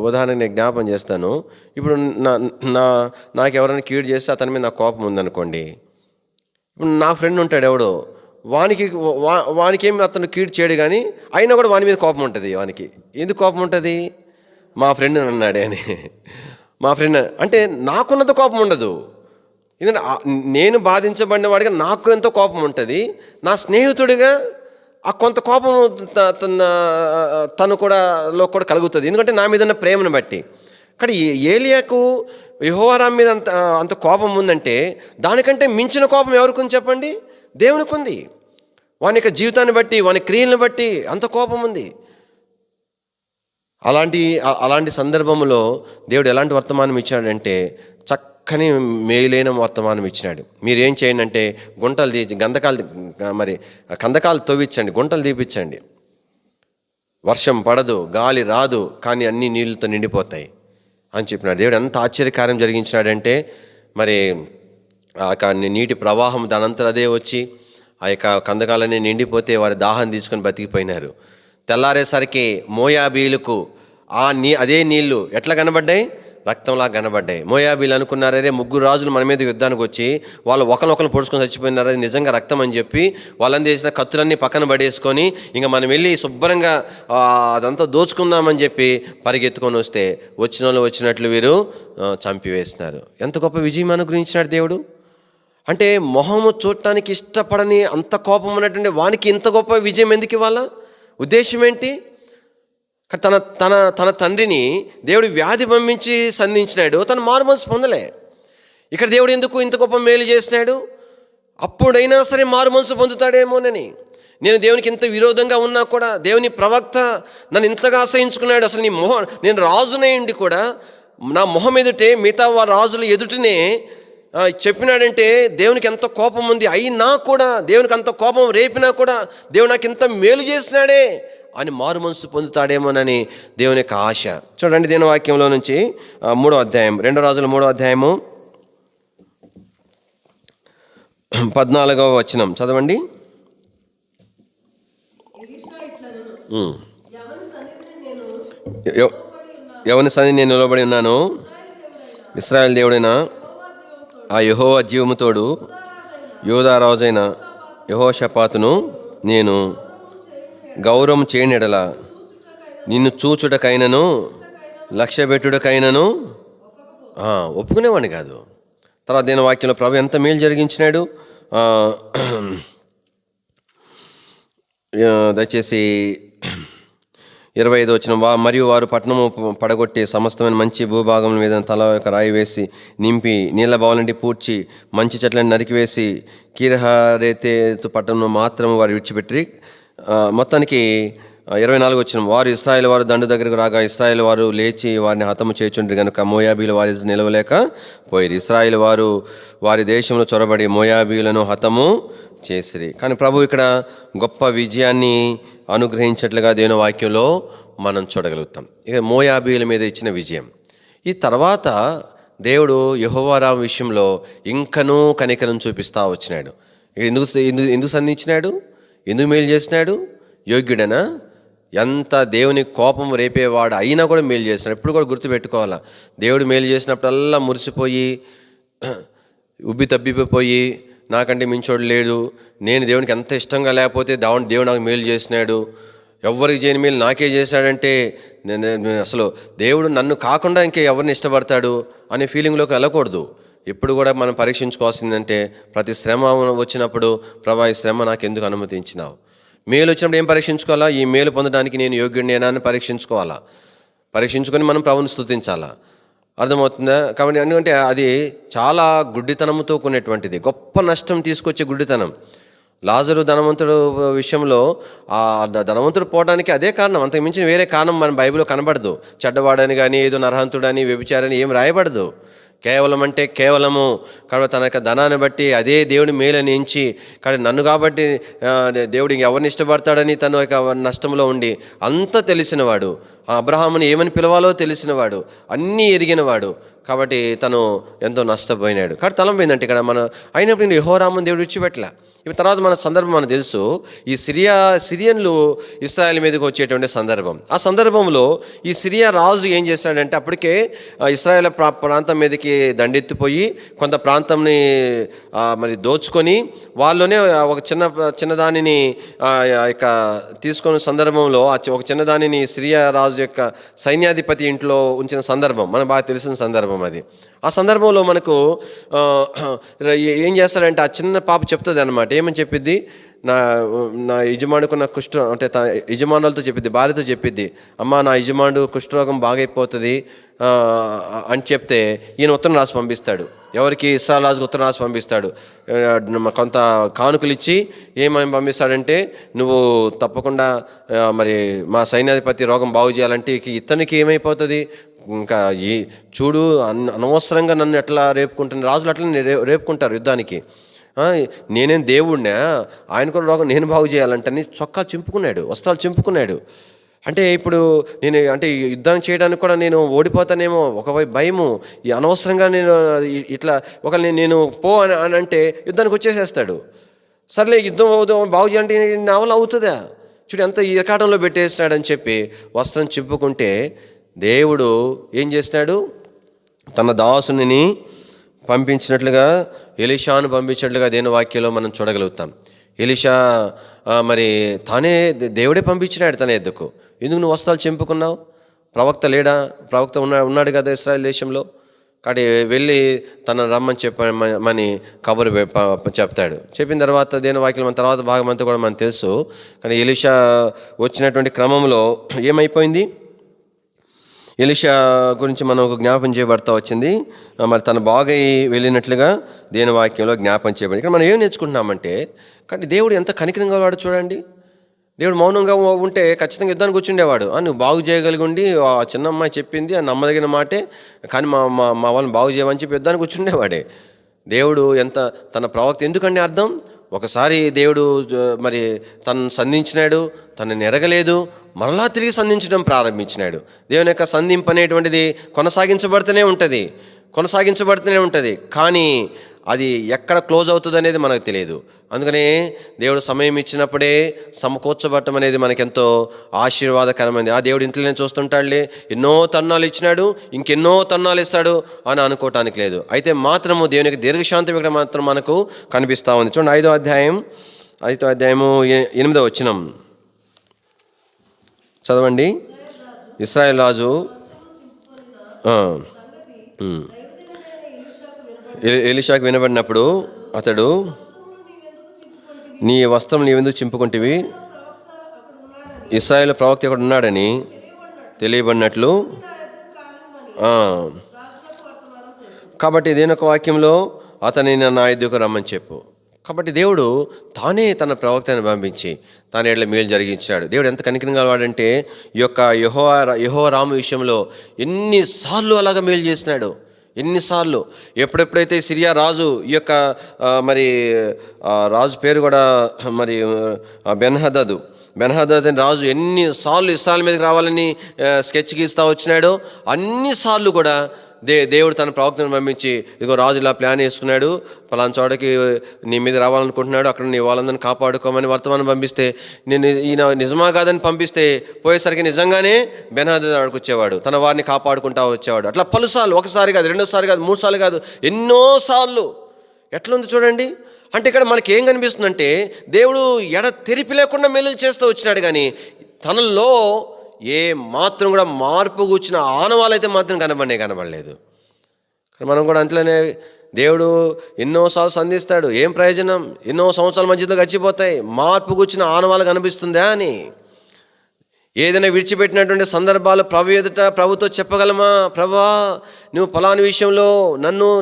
ఉదాహరణ నేను జ్ఞాపం చేస్తాను. ఇప్పుడు నాకు ఎవరైనా కీడు చేస్తే అతని మీద నాకు కోపం ఉందనుకోండి. ఇప్పుడు నా ఫ్రెండ్ ఉంటాడు ఎవడో, వానికేమి అతను కీడు చేయడు కానీ అయినా కూడా వాని మీద కోపం ఉంటుంది. వానికి ఎందుకు కోపం ఉంటుంది? మా ఫ్రెండ్ అన్నాడే అని. మా ఫ్రెండ్ అంటే నాకున్నంత కోపం ఉండదు. ఎందుకంటే నేను బాధించబడిన వాడిగా నాకు ఎంతో కోపం ఉంటుంది. నా స్నేహితుడిగా ఆ కొంత కోపం తను కూడా కలుగుతుంది, ఎందుకంటే నా మీద ఉన్న ప్రేమను బట్టి. కానీ ఏలియాకు యెహోవారాము మీద అంత కోపం ఉందంటే, దానికంటే మించిన కోపం ఎవరికి ఉంది చెప్పండి? దేవునికి ఉంది. వాని యొక్క జీవితాన్ని బట్టి, వాని క్రియలను బట్టి అంత కోపం ఉంది. అలాంటి సందర్భంలో దేవుడు ఎలాంటి వర్తమానం ఇచ్చాడంటే, చక్కని మేలైన వర్తమానం ఇచ్చినాడు. మీరేం చేయండి అంటే, గుంటలు కందకాలు తవ్వించండి, గుంటలు తీపించండి. వర్షం పడదు, గాలి రాదు, కానీ అన్ని నీళ్ళతో నిండిపోతాయి అని చెప్పినాడు. దేవుడు ఎంత ఆశ్చర్యకార్యం జరిగించినాడంటే, మరి ఆ యొక్క నీటి ప్రవాహం దానంతరం అదే వచ్చి ఆ యొక్క కందకాలన్నీ నిండిపోతే వారి దాహం తీసుకొని బతికిపోయినారు. తెల్లారేసరికి మోయాబీలకు అదే నీళ్లు ఎట్లా కనబడ్డాయి? రక్తంలా కనబడ్డాయి. మోయాబీలు అనుకున్నారే ముగ్గురు రాజులు మన మీద యుద్ధానికి వచ్చి వాళ్ళు ఒకరినొకరు పొడుచుకొని చచ్చిపోయినారు, అది నిజంగా రక్తం అని చెప్పి వాళ్ళని చేసిన కత్తులన్నీ పక్కన పడేసుకొని ఇంకా మనం వెళ్ళి శుభ్రంగా అదంతా దోచుకుందామని చెప్పి పరిగెత్తుకొని వస్తే వచ్చిన వాళ్ళు వచ్చినట్లు వీరు చంపివేసినారు. ఎంత గొప్ప విజయం అనుగ్రహించినాడు దేవుడు. అంటే మొహము చూడటానికి ఇష్టపడని అంత కోపం ఉన్నటువంటి వానికి ఇంత గొప్ప విజయం ఎందుకు ఇవ్వాలా? ఉద్దేశం ఏంటి? తన తన తన తండ్రిని దేవుడు వ్యాధి పంపించి సంధించినాడు, తను మారుమనసు పొందలే. ఇక్కడ దేవుడు ఎందుకు ఇంత గొప్ప మేలు చేసినాడు? అప్పుడైనా సరే మారుమనసు పొందుతాడేమోనని. నేను దేవునికి ఇంత విరోధంగా ఉన్నా కూడా దేవుని ప్రవక్త నన్ను ఇంతగా అసహించుకున్నాడు. అసలు నేను రాజునయ్యండి కూడా నా మొహం ఎదుటే మిగతా వారి రాజుల ఎదుటనే చెప్పినాడంటే దేవునికి ఎంత కోపం ఉంది. అయినా కూడా దేవునికి అంత కోపం రేపినా కూడా దేవుడు నాకు ఇంత మేలు చేసినాడే అని మారు మనసు పొందుతాడేమోనని దేవుని యొక్క ఆశ. చూడండి దేవుని వాక్యంలో నుంచి 3వ అధ్యాయం 2 రాజుల 3వ అధ్యాయము 14వ వచనం చదవండి. ఎవరి సన్నిధిని నేను నిలబడి ఉన్నాను, ఇశ్రాయేలు దేవుడైన ఆ యెహోవా జీవము తోడు యూదా రాజైన యెహోషాపాతును నేను గౌరవం చేయని ఎడల నిన్ను చూచుటకైనను లక్ష్యపెట్టుటకైనను ఒప్పుకునేవాడిని కాదు. తర్వాత దేని వాక్యంలో ప్రభు ఎంత మేలు జరిగించినాడు. దయచేసి 25 వచనం. మరియు వారు పట్టణము పడగొట్టి సమస్తమైన మంచి భూభాగం మీద తల యొక్క రాయి వేసి నింపి నీళ్ళ బావులంటి పూడ్చి మంచి చెట్లను నరికివేసి కీరహరేతు పట్టణం మాత్రం వారు విడిచిపెట్టి మొత్తానికి 24 వచనం. వారు ఇశ్రాయేలు వారు దండు దగ్గరకు రాగా ఇశ్రాయేలు వారు లేచి వారిని హతము చేయుచుండ్రి కనుక మోయాబీలు వారి నిలవలేక పోయిరి. ఇశ్రాయేలు వారు వారి దేశంలో చొరబడి మోయాబీలను హతము చేసిరి. కానీ ప్రభు ఇక్కడ గొప్ప విజయాన్ని అనుగ్రహించట్లుగా దేవుని వాక్యంలో మనం చూడగలుగుతాం. ఇక మోయాబీల మీద ఇచ్చిన విజయం. ఈ తర్వాత దేవుడు యెహోవా విషయంలో ఇంకనూ కనికరం చూపిస్తూ వచ్చినాడు. ఎందుకు సంధించినాడు? ఎందుకు మేలు చేసినాడు? యోగ్యుడనా? ఎంత దేవుని కోపం రేపేవాడు అయినా కూడా మేలు చేసినాడు. ఎప్పుడు కూడా గుర్తుపెట్టుకోవాలా, దేవుడు మేలు చేసినప్పుడల్లా మురిసిపోయి ఉబ్బి తబ్బిపోయి నాకంటే మించోడు లేడు, నేను దేవునికి ఎంత ఇష్టంగా లేకపోతే దేవుడు నాకు మేలు చేసినాడు, ఎవరికి చేయని మేలు నాకే చేశాడంటే అసలు దేవుడు నన్ను కాకుండా ఇంకే ఎవరిని ఇష్టపడతాడు అనే ఫీలింగ్లోకి వెళ్ళకూడదు. ఎప్పుడు కూడా మనం పరీక్షించుకోవాల్సిందంటే ప్రతి శ్రమ వచ్చినప్పుడు ప్రభా ఈ శ్రమ నాకు ఎందుకు అనుమతించినావు? మేలు వచ్చినప్పుడు ఏం పరీక్షించుకోవాలా? ఈ మేలు పొందడానికి నేను యోగ్యుడినేనా అని పరీక్షించుకోవాలా. పరీక్షించుకొని మనం ప్రభువుని స్తుతించాలా. అర్థమవుతుందా? కాబట్టి ఎందుకంటే అది చాలా గుడ్డితనంతో కూడినటువంటిది, గొప్ప నష్టం తీసుకొచ్చే గుడ్డితనం. లాజరు ధనవంతుడు విషయంలో ఆ ధనవంతుడు పోవడానికి అదే కారణం, అంతకు మించిన వేరే కారణం మన బైబిల్లో కనబడదు. చెడ్డవాడని కానీ ఏదో నరహంతుడని వ్యభిచారని ఏం రాయబడదు. కేవలం అంటే కేవలము కాబట్టి తన యొక్క ధనాన్ని బట్టి అదే దేవుని మేలని ఎంచి కానీ నన్ను కాబట్టి దేవుడు ఎవరిని ఇష్టపడతాడని తన యొక్క నష్టంలో ఉండి అంతా తెలిసినవాడు, అబ్రహాముని ఏమని పిలవాలో తెలిసినవాడు, అన్నీ ఎరిగినవాడు. కాబట్టి తను ఎంతో నష్టపోయినాడు. కాబట్టి తలం పోయిందంటే ఇక్కడ మన అయినప్పుడు యెహోరాముని దేవుడు విడిచిపెట్టలే. ఇప్పుడు తర్వాత మన సందర్భం మనకు తెలుసు. ఈ సిరియన్లు ఇశ్రాయేల్ మీదకి వచ్చేటువంటి సందర్భం. ఆ సందర్భంలో ఈ సిరియా రాజు ఏం చేశాడంటే అప్పటికే ఇశ్రాయేల్ ప్రాంతం మీదకి దండెత్తిపోయి కొంత ప్రాంతంని మరి దోచుకొని వాళ్ళలోనే ఒక చిన్నదానిని ఇక తీసుకున్న సందర్భంలో ఒక చిన్నదానిని సిరియా రాజు యొక్క సైన్యాధిపతి ఇంట్లో ఉంచిన సందర్భం మనకు బాగా తెలిసిన సందర్భం అది. ఆ సందర్భంలో మనకు ఏం చేస్తాడంటే ఆ చిన్న పాప చెప్తుంది అన్నమాట. ఏమని చెప్పిద్ది? నా యజమానుకున్న అంటే తన యజమానులతో చెప్పిద్ది, భార్యతో చెప్పిద్ది, అమ్మ నా యజమానుడు కుష్ఠరోగం బాగైపోతుంది అని చెప్తే ఈయన ఉత్తరం రాసి పంపిస్తాడు. ఎవరికి? ఇశ్రాయేలు రాజుకు ఉత్తరం రాసి పంపిస్తాడు. కొంత కానుకలు ఇచ్చి ఏమని పంపిస్తాడంటే నువ్వు తప్పకుండా మరి మా సైన్యాధిపతి రోగం బాగు చేయాలంటే ఇతనికి ఏమైపోతుంది, ఇంకా ఈ చూడు అనవసరంగా నన్ను ఎట్లా రేపుకుంటున్న రాజులు అట్లా రేపుకుంటారు యుద్ధానికి. నేనేం దేవుడినా, ఆయన కూడా రోగం నేను బాగు చేయాలంటే చొక్కా చింపుకున్నాడు, వస్త్రాలు చింపుకున్నాడు. అంటే ఇప్పుడు నేను అంటే యుద్ధం చేయడానికి కూడా నేను ఓడిపోతానేమో ఒకవైపు భయము, ఈ అనవసరంగా నేను ఇట్లా ఒకరిని నేను పో అని అంటే యుద్ధానికి వచ్చేసేస్తాడు. సర్లే యుద్ధం అవుదాం బాగు చేయాలంటే నా వల్ల అవుతుందా? చూడు ఎంత ఇరకాటంలో పెట్టేసినాడని చెప్పి వస్త్రం చింపుకుంటే దేవుడు ఏం చేసినాడు? తన దాసుని పంపించినట్లుగా, ఎలీషాను పంపించినట్లుగా దేని వాక్యంలో మనం చూడగలుగుతాం. ఎలీషా మరి తానే దేవుడే పంపించినాడు తన ఎద్దుకు. ఎందుకు నువ్వు వస్త్రాలు చింపుకున్నావు? ప్రవక్త లేడా? ప్రవక్త ఉన్నాడు కదా ఇశ్రాయేల్ దేశంలో. కాబట్టి వెళ్ళి తన రమ్మని చెప్పమని కబురు చెప్తాడు. చెప్పిన తర్వాత దేని వాక్యం మన తర్వాత భాగం అంతా కూడా మనకు తెలుసు. కానీ ఎలీషా వచ్చినటువంటి క్రమంలో ఏమైపోయింది? ఎలీషా గురించి మనం ఒక జ్ఞాపం చేయబడతా వచ్చింది. మరి తన బాగై వెళ్ళినట్లుగా దేని వాక్యంలో జ్ఞాపం చేయబడి. ఇక్కడ మనం ఏం నేర్చుకుంటున్నామంటే, కానీ దేవుడు ఎంత కనికరంగా వాడు చూడండి. దేవుడు మౌనంగా ఉంటే ఖచ్చితంగా యుద్ధానికి కూర్చుండేవాడు. నువ్వు బాగు చేయగలిగి ఉండి ఆ చిన్న అమ్మాయి చెప్పింది ఆ నమ్మదగిన మాటే, కానీ మా వాళ్ళని బాగు చేయమని చెప్పి యుద్ధానికి కూర్చుండేవాడే. దేవుడు ఎంత తన ప్రవక్త ఎందుకండి అర్థం? ఒకసారి దేవుడు మరి తనను సంధించినాడు, తనని ఎరగలేదు, మరలా తిరిగి సంధించడం ప్రారంభించినాడు. దేవుని యొక్క సంధింపు అనేటువంటిది కొనసాగించబడుతూనే ఉంటుంది. కానీ అది ఎక్కడ క్లోజ్ అవుతుంది అనేది మనకు తెలియదు. అందుకనే దేవుడు సమయం ఇచ్చినప్పుడే సమకూర్చబడటం అనేది మనకెంతో ఆశీర్వాదకరమైనది. ఆ దేవుడు ఇంట్లోనే చూస్తుంటాడులే, ఎన్నో తరుణాలు ఇచ్చినాడు, ఇంకెన్నో తరుణాలు ఇస్తాడు అని అనుకోవటానికి లేదు. అయితే మాత్రము దేవునికి దీర్ఘశాంతం ఇక్కడ మాత్రం మనకు కనిపిస్తూ ఉంది. చూడండి 5వ అధ్యాయము 8వ వచనం చదవండి. ఇశ్రాయేలు రాజు ఎలీషాకు వినబడినప్పుడు అతడు, నీ వస్త్రం నీవెందుకు చింపుకుంటివి? ఇశ్రాయేలు ప్రవక్త ఇక్కడ ఉన్నాడని తెలియబడినట్లు. కాబట్టి దేనొక వాక్యంలో అతనిని నా ఎద్దుకు రమ్మని చెప్పు. కాబట్టి దేవుడు తానే తన ప్రవక్తను పంపించి తాను ఎట్లా మేలు జరిగించాడు. దేవుడు ఎంత కనికరంగా వాడంటే ఈ యొక్క యెహోవా రాము విషయంలో ఎన్నిసార్లు అలాగా మేలు చేసినాడు. ఎన్నిసార్లు ఎప్పుడెప్పుడైతే సిరియా రాజు ఈ యొక్క మరి రాజు పేరు కూడా మరి బెన్హదద్ అని రాజు ఎన్నిసార్లు ఇశ్రాయేలు మీదకి రావాలని స్కెచ్ గీస్తూ వచ్చినాడో అన్నిసార్లు కూడా దేవుడు తన ప్రవక్తను పంపించి, ఇదిగో రాజు ఇలా ప్లాన్ వేసుకున్నాడు, పలానా చోటకి నీ మీద రావాలనుకుంటున్నాడు, అక్కడ నీ వాళ్ళందరినీ కాపాడుకోమని వర్తమానం పంపిస్తే, ఈయన నిజమా కాదని పంపిస్తే పోయేసరికి నిజంగానే బెన్హదద్ ఆడికి వచ్చేవాడు, తన వారిని కాపాడుకుంటా వచ్చేవాడు. అట్లా పలుసార్లు, ఒకసారి కాదు, రెండోసారి కాదు, 3 సార్లు కాదు, ఎన్నోసార్లు. ఎట్లుంది చూడండి. అంటే ఇక్కడ మనకి ఏం కనిపిస్తుందంటే దేవుడు తెరిపి లేకుండా మేలు చేస్తూ వచ్చినాడు, కానీ తనలో ఏ మాత్రం కూడా మార్పు కూర్చిన ఆనవాళ్ళైతే మాత్రం కనబడలేదు. మనం కూడా అంతలోనే దేవుడు ఎన్నోసార్లు సంధిస్తాడు, ఏం ప్రయోజనం? ఎన్నో సంవత్సరాల మధ్యలో గడిచిపోతాయి, మార్పు కూర్చిన ఆనవాళ్ళు కనిపిస్తుందా అని. ఏదైనా విడిచిపెట్టినటువంటి సందర్భాలు ప్రభుతో చెప్పగలమా? ప్రభువా, నువ్వు పలాని విషయంలో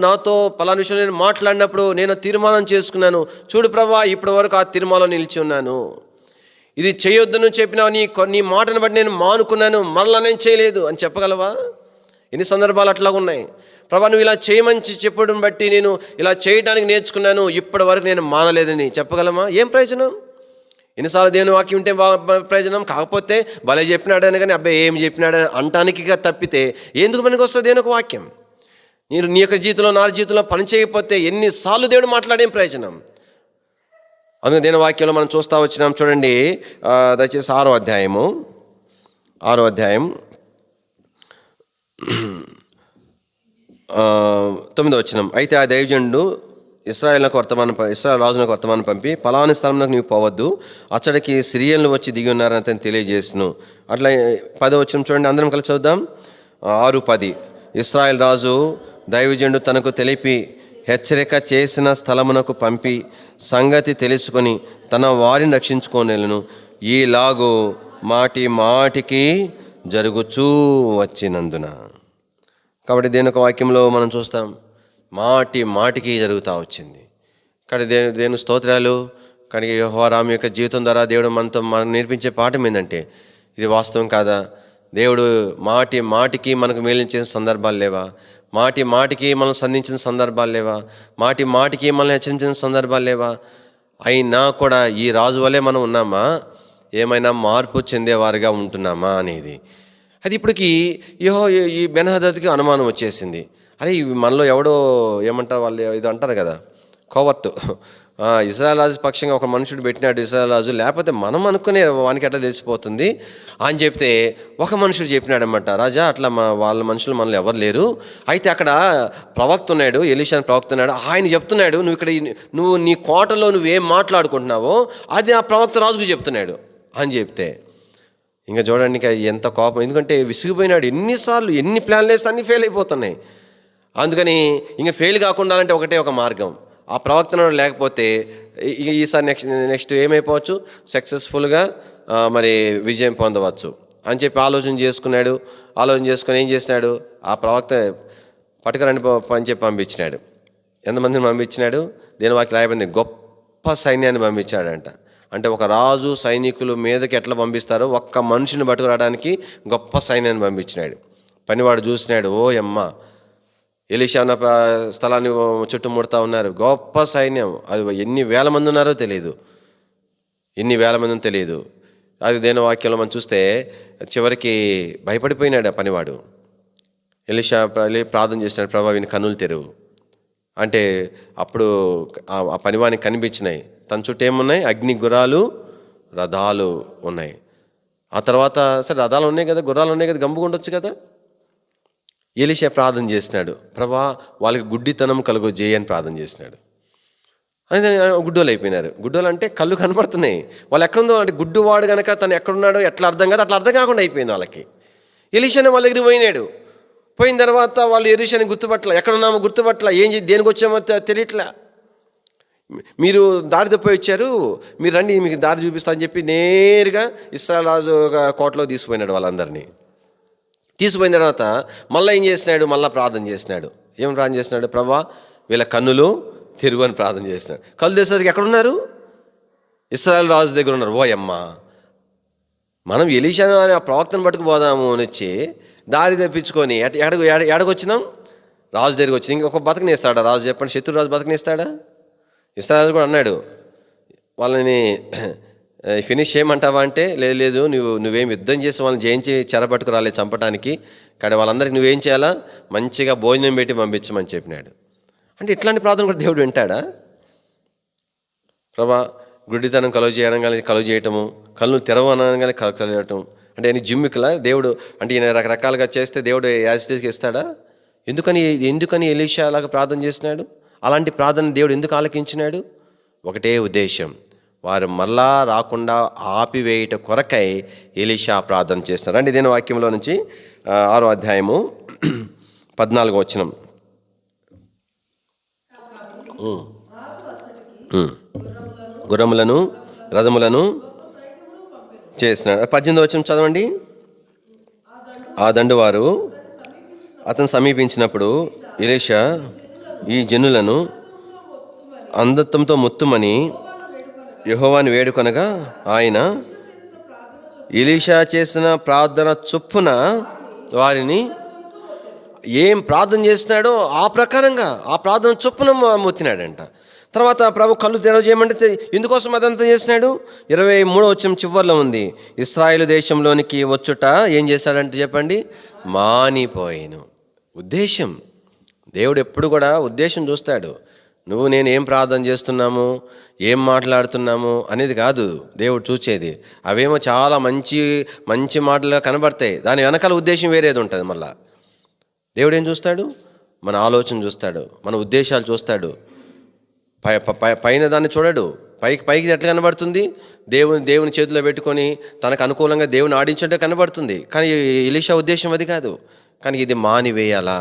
నాతో పలాని విషయంలో నేను మాట్లాడినప్పుడు నేను తీర్మానం చేసుకున్నాను, చూడు ప్రభువా, ఇప్పటి వరకు ఆ తీర్మానం నిలిచి ఉన్నాను. ఇది చేయొద్దును చెప్పినా నీ మాటను బట్టి నేను మానుకున్నాను, మరలా నేను చేయలేదు అని చెప్పగలవా? ఎన్ని సందర్భాలు అట్లా ఉన్నాయి. ప్రభా, నువ్వు ఇలా చేయమని చెప్పడం బట్టి నేను ఇలా చేయడానికి నేర్చుకున్నాను, ఇప్పటి వరకు నేను మానలేదని చెప్పగలమా? ఏం ప్రయోజనం? ఎన్నిసార్లు దేవుని వాక్యం ఉంటే ప్రయోజనం? కాకపోతే భలే చెప్పినాడని కానీ అబ్బాయి ఏం చెప్పినాడని అంటానికి తప్పితే ఎందుకు మనకు వస్తుంది దేవుని ఒక వాక్యం? నీ యొక్క జీవితంలో నా జీవితంలో పని చేయకపోతే ఎన్నిసార్లు దేవుడు మాట్లాడేం ప్రయోజనం? అందుకే దేని వాక్యంలో మనం చూస్తూ వచ్చినాం. చూడండి, దయచేసి 6వ అధ్యాయం 9వ వచనం. అయితే ఆ దైవజనుడు ఇశ్రాయేల్ రాజునకు వర్తమానం పంపి, పలాని స్థలంలోకి నీవు పోవద్దు, అచ్చడికి సిరియన్లు వచ్చి దిగి ఉన్నారని అతను తెలియజేస్తును. అట్లా 10వ వచనం చూడండి, అందరం కలిసి చదువుదాం. 6:10. ఇశ్రాయేల్ రాజు దైవజనుడు తనకు తెలిపి హెచ్చరిక చేసిన స్థలమునకు పంపి సంగతి తెలుసుకొని తన వారిని రక్షించుకోనేలను, ఈలాగు మాటికి జరుగుచూ వచ్చినందున. కాబట్టి దేని ఒక వాక్యంలో మనం చూస్తాం, మాటికి జరుగుతూ వచ్చింది. కానీ దేవుని స్తోత్రాలు. కానీ యెహోవా రాము యొక్క జీవితం ద్వారా దేవుడు మనకు నేర్పించే పాఠం ఏంటంటే, ఇది వాస్తవం కాదా? దేవుడు మాటికి మనకు మేలించిన సందర్భాలు లేవా? మాటికి మనం సంధించిన సందర్భాలు లేవా? మాటికి మనల్ని హెచ్చరించిన సందర్భాలు లేవా? అయినా కూడా ఈ రాజు వల్లే మనం ఉన్నామా? ఏమైనా మార్పు చెందేవారుగా ఉంటున్నామా అనేది. అది ఇప్పటికి ఈ బెన్హదద్కి అనుమానం వచ్చేసింది. అరే మనలో ఎవడో ఏమంటారు వాళ్ళు, ఇది అంటారు కదా, కోవర్టు, ఇజ్రాయెల్ రాజు పక్షంగా ఒక మనుషుడు పెట్టినాడు ఇజ్రాయెల్ రాజు, లేకపోతే మనం అనుకునే వానికి ఎట్లా తెలిసిపోతుంది అని చెప్తే ఒక మనుషుడు చెప్పినాడనమాట, రాజా అట్లా వాళ్ళ మనుషులు మనలో ఎవరు లేరు, అయితే అక్కడ ప్రవక్త ఉన్నాడు, ఎలీషా ప్రవక్త ఉన్నాడు, ఆయన చెప్తున్నాడు నువ్వు నీ కోటలో నువ్వేం మాట్లాడుకుంటున్నావో అది ఆ ప్రవక్త రాజుకు చెప్తున్నాడు అని చెప్తే, ఇంకా చూడండి ఇంకా ఎంత కోపం, ఎందుకంటే విసిగిపోయినాడు, ఎన్నిసార్లు ఎన్ని ప్లాన్లు వేస్తే అన్నీ ఫెయిల్ అయిపోతున్నాయి. అందుకని ఇంకా ఫెయిల్ కాకుండా అంటే ఒకటే ఒక మార్గం, ఆ ప్రవక్తన లేకపోతే ఈసారి నెక్స్ట్ ఏమైపోవచ్చు, సక్సెస్ఫుల్గా మరి విజయం పొందవచ్చు అని చెప్పి ఆలోచన చేసుకొని ఏం చేసినాడు, ఆ ప్రవక్త పట్టుకరండి అని చెప్పి పంపించినాడు. ఎంతమందిని పంపించినాడు, దేని వాకి రాయబడింది, గొప్ప సైన్యాన్ని పంపించాడంట. అంటే ఒక రాజు సైనికులు మీదకి ఎట్లా పంపిస్తారో ఒక్క మనిషిని పట్టుకురావడానికి గొప్ప సైన్యాన్ని పంపించినాడు. పనివాడు చూసినాడు, ఓ అమ్మ, ఎలీషా ఉన్న స్థలాన్ని చుట్టుముడతా ఉన్నారు, గొప్ప సైన్యం, అది ఎన్ని వేల మంది ఉన్నారో తెలియదు, అది దేని వాక్యంలో మనం చూస్తే చివరికి భయపడిపోయినాడు ఆ పనివాడు. ఎలీషా ప్రార్థన చేసినాడు, ప్రభా వీని కన్నులు తెరువు అంటే అప్పుడు ఆ పనివానికి కనిపించినాయి, తన చుట్టూ ఏమున్నాయి, అగ్ని గుర్రాలు రథాలు ఉన్నాయి. ఆ తర్వాత సరే రథాలు ఉన్నాయి కదా, గుర్రాలు ఉన్నాయి కదా, గంపుకుండొచ్చు కదా. ఎలీషా ప్రార్థన చేసినాడు, ప్రభా వాళ్ళకి గుడ్డితనం కలుగు చేయి అని ప్రార్థన చేసినాడు. అయితే గుడ్డోలు అయిపోయినారు. గుడ్డోలు అంటే కళ్ళు కనపడుతున్నాయి, వాళ్ళు ఎక్కడుందో అంటే గుడ్డువాడు కనుక తను ఎక్కడున్నాడో ఎట్లా అర్థం కాదు, అట్లా అర్థం కాకుండా అయిపోయింది వాళ్ళకి. ఎలీషాని వాళ్ళ దగ్గర పోయిన తర్వాత వాళ్ళు ఎలీషాని గుర్తుపట్ల, ఎక్కడున్నామో గుర్తుపట్ల, దేనికి వచ్చామో తెలియట్లా. మీరు దారి తప్పిపోయి వచ్చారు, మీరు రండి మీకు దారి చూపిస్తా అని చెప్పి నేరుగా ఇశ్రాయేలు రాజు కోటలో తీసుకుపోయినాడు వాళ్ళందరినీ. తీసుకుపోయిన తర్వాత మళ్ళీ ఏం చేసినాడు, మళ్ళీ ప్రార్థన చేసినాడు. ఏం ప్రార్థన చేసినాడు, ప్రభా వీళ్ళ కన్నులు తెరువు అని ప్రార్థన చేసినాడు. కళ్ళు తెరిచేసరికి ఎక్కడున్నారు, ఇశ్రాయేలు రాజు దగ్గర ఉన్నారు. ఓ అమ్మ, మనం ఎలీషా అనే ఆ ప్రవక్తను పట్టుకుపోదాము అని వచ్చి దారి తెప్పించుకొని ఎడకొచ్చినాం, రాజు దగ్గరికి వచ్చి ఇంకొక బతకనిస్తాడా రాజు, చెప్పండి, శత్రు రాజు బతకనిస్తాడా? ఇశ్రాయేలు కూడా అన్నాడు వాళ్ళని, ఫినిష్ చేయమంటావా అంటే లేదు నువ్వేం యుద్ధం చేసి వాళ్ళని జయించి చెరపట్టుకు రాలే చంపడానికి, కానీ వాళ్ళందరికీ నువ్వేం చేయాలా, మంచిగా భోజనం పెట్టి పంపించమని చెప్పినాడు. అంటే ఇట్లాంటి ప్రార్థన కూడా దేవుడు వింటాడా? ప్రభా గుడ్డితనం కలుగు చేయటము, కళ్ళు తెరవనగానే కలగటం అంటే ఆయన జిమ్మికలా దేవుడు, అంటే ఈయన రకరకాలుగా చేస్తే దేవుడు యాజిటీస్కి ఇస్తాడా? ఎందుకని ఎలీషా అలాగా ప్రార్థన చేసినాడు? అలాంటి ప్రార్థన దేవుడు ఎందుకు ఆలకించినాడు? ఒకటే ఉద్దేశం, వారు మళ్ళా రాకుండా ఆపివేయట కొరకై ఎలీషా ప్రార్థన చేస్తున్నారు. అంటే ఇదే వాక్యంలో నుంచి 6వ అధ్యాయము 14వ వచనం. గుర్రములను రథములను చేసినాడు. 18వ వచనం చదవండి. ఆ దండువారు అతను సమీపించినప్పుడు ఎలీషా ఈ జనులను అంధత్వంతో మొత్తుమని యెహోవాను వేడుకొనగా ఆయన ఎలీషా చేసిన ప్రార్థన చొప్పున వారిని ఏం ప్రార్థన చేసినాడో ఆ ప్రకారంగా ఆ ప్రార్థన చొప్పున మొత్తినాడంట. తర్వాత ప్రభు కళ్ళు తెరవజేయమంటే ఎందుకోసం అదంతా చేసినాడు? 23వ వచనం చివర్లో ఉంది, ఇశ్రాయేలు దేశంలోనికి వచ్చుట ఏం చేశాడంటే చెప్పండి, మానిపోయాను. ఉద్దేశం, దేవుడు ఎప్పుడు కూడా ఉద్దేశం చూస్తాడు. నేను ఏం ప్రార్థన చేస్తున్నాము, ఏం మాట్లాడుతున్నాము అనేది కాదు దేవుడు చూచేది. అవేమో చాలా మంచి మంచి మాటలుగా కనబడతాయి, దాని వెనకాల ఉద్దేశం వేరేది ఉంటుంది. మళ్ళా దేవుడు ఏం చూస్తాడు? మన ఆలోచన చూస్తాడు, మన ఉద్దేశాలు చూస్తాడు. పైన దాన్ని చూడడు. పైకి ఎట్లా కనబడుతుంది? దేవుని చేతిలో పెట్టుకొని తనకు అనుకూలంగా దేవుని ఆడించే కనబడుతుంది. కానీ ఎలీషా ఉద్దేశం అది కాదు. కానీ ఇది మానివేయాలా?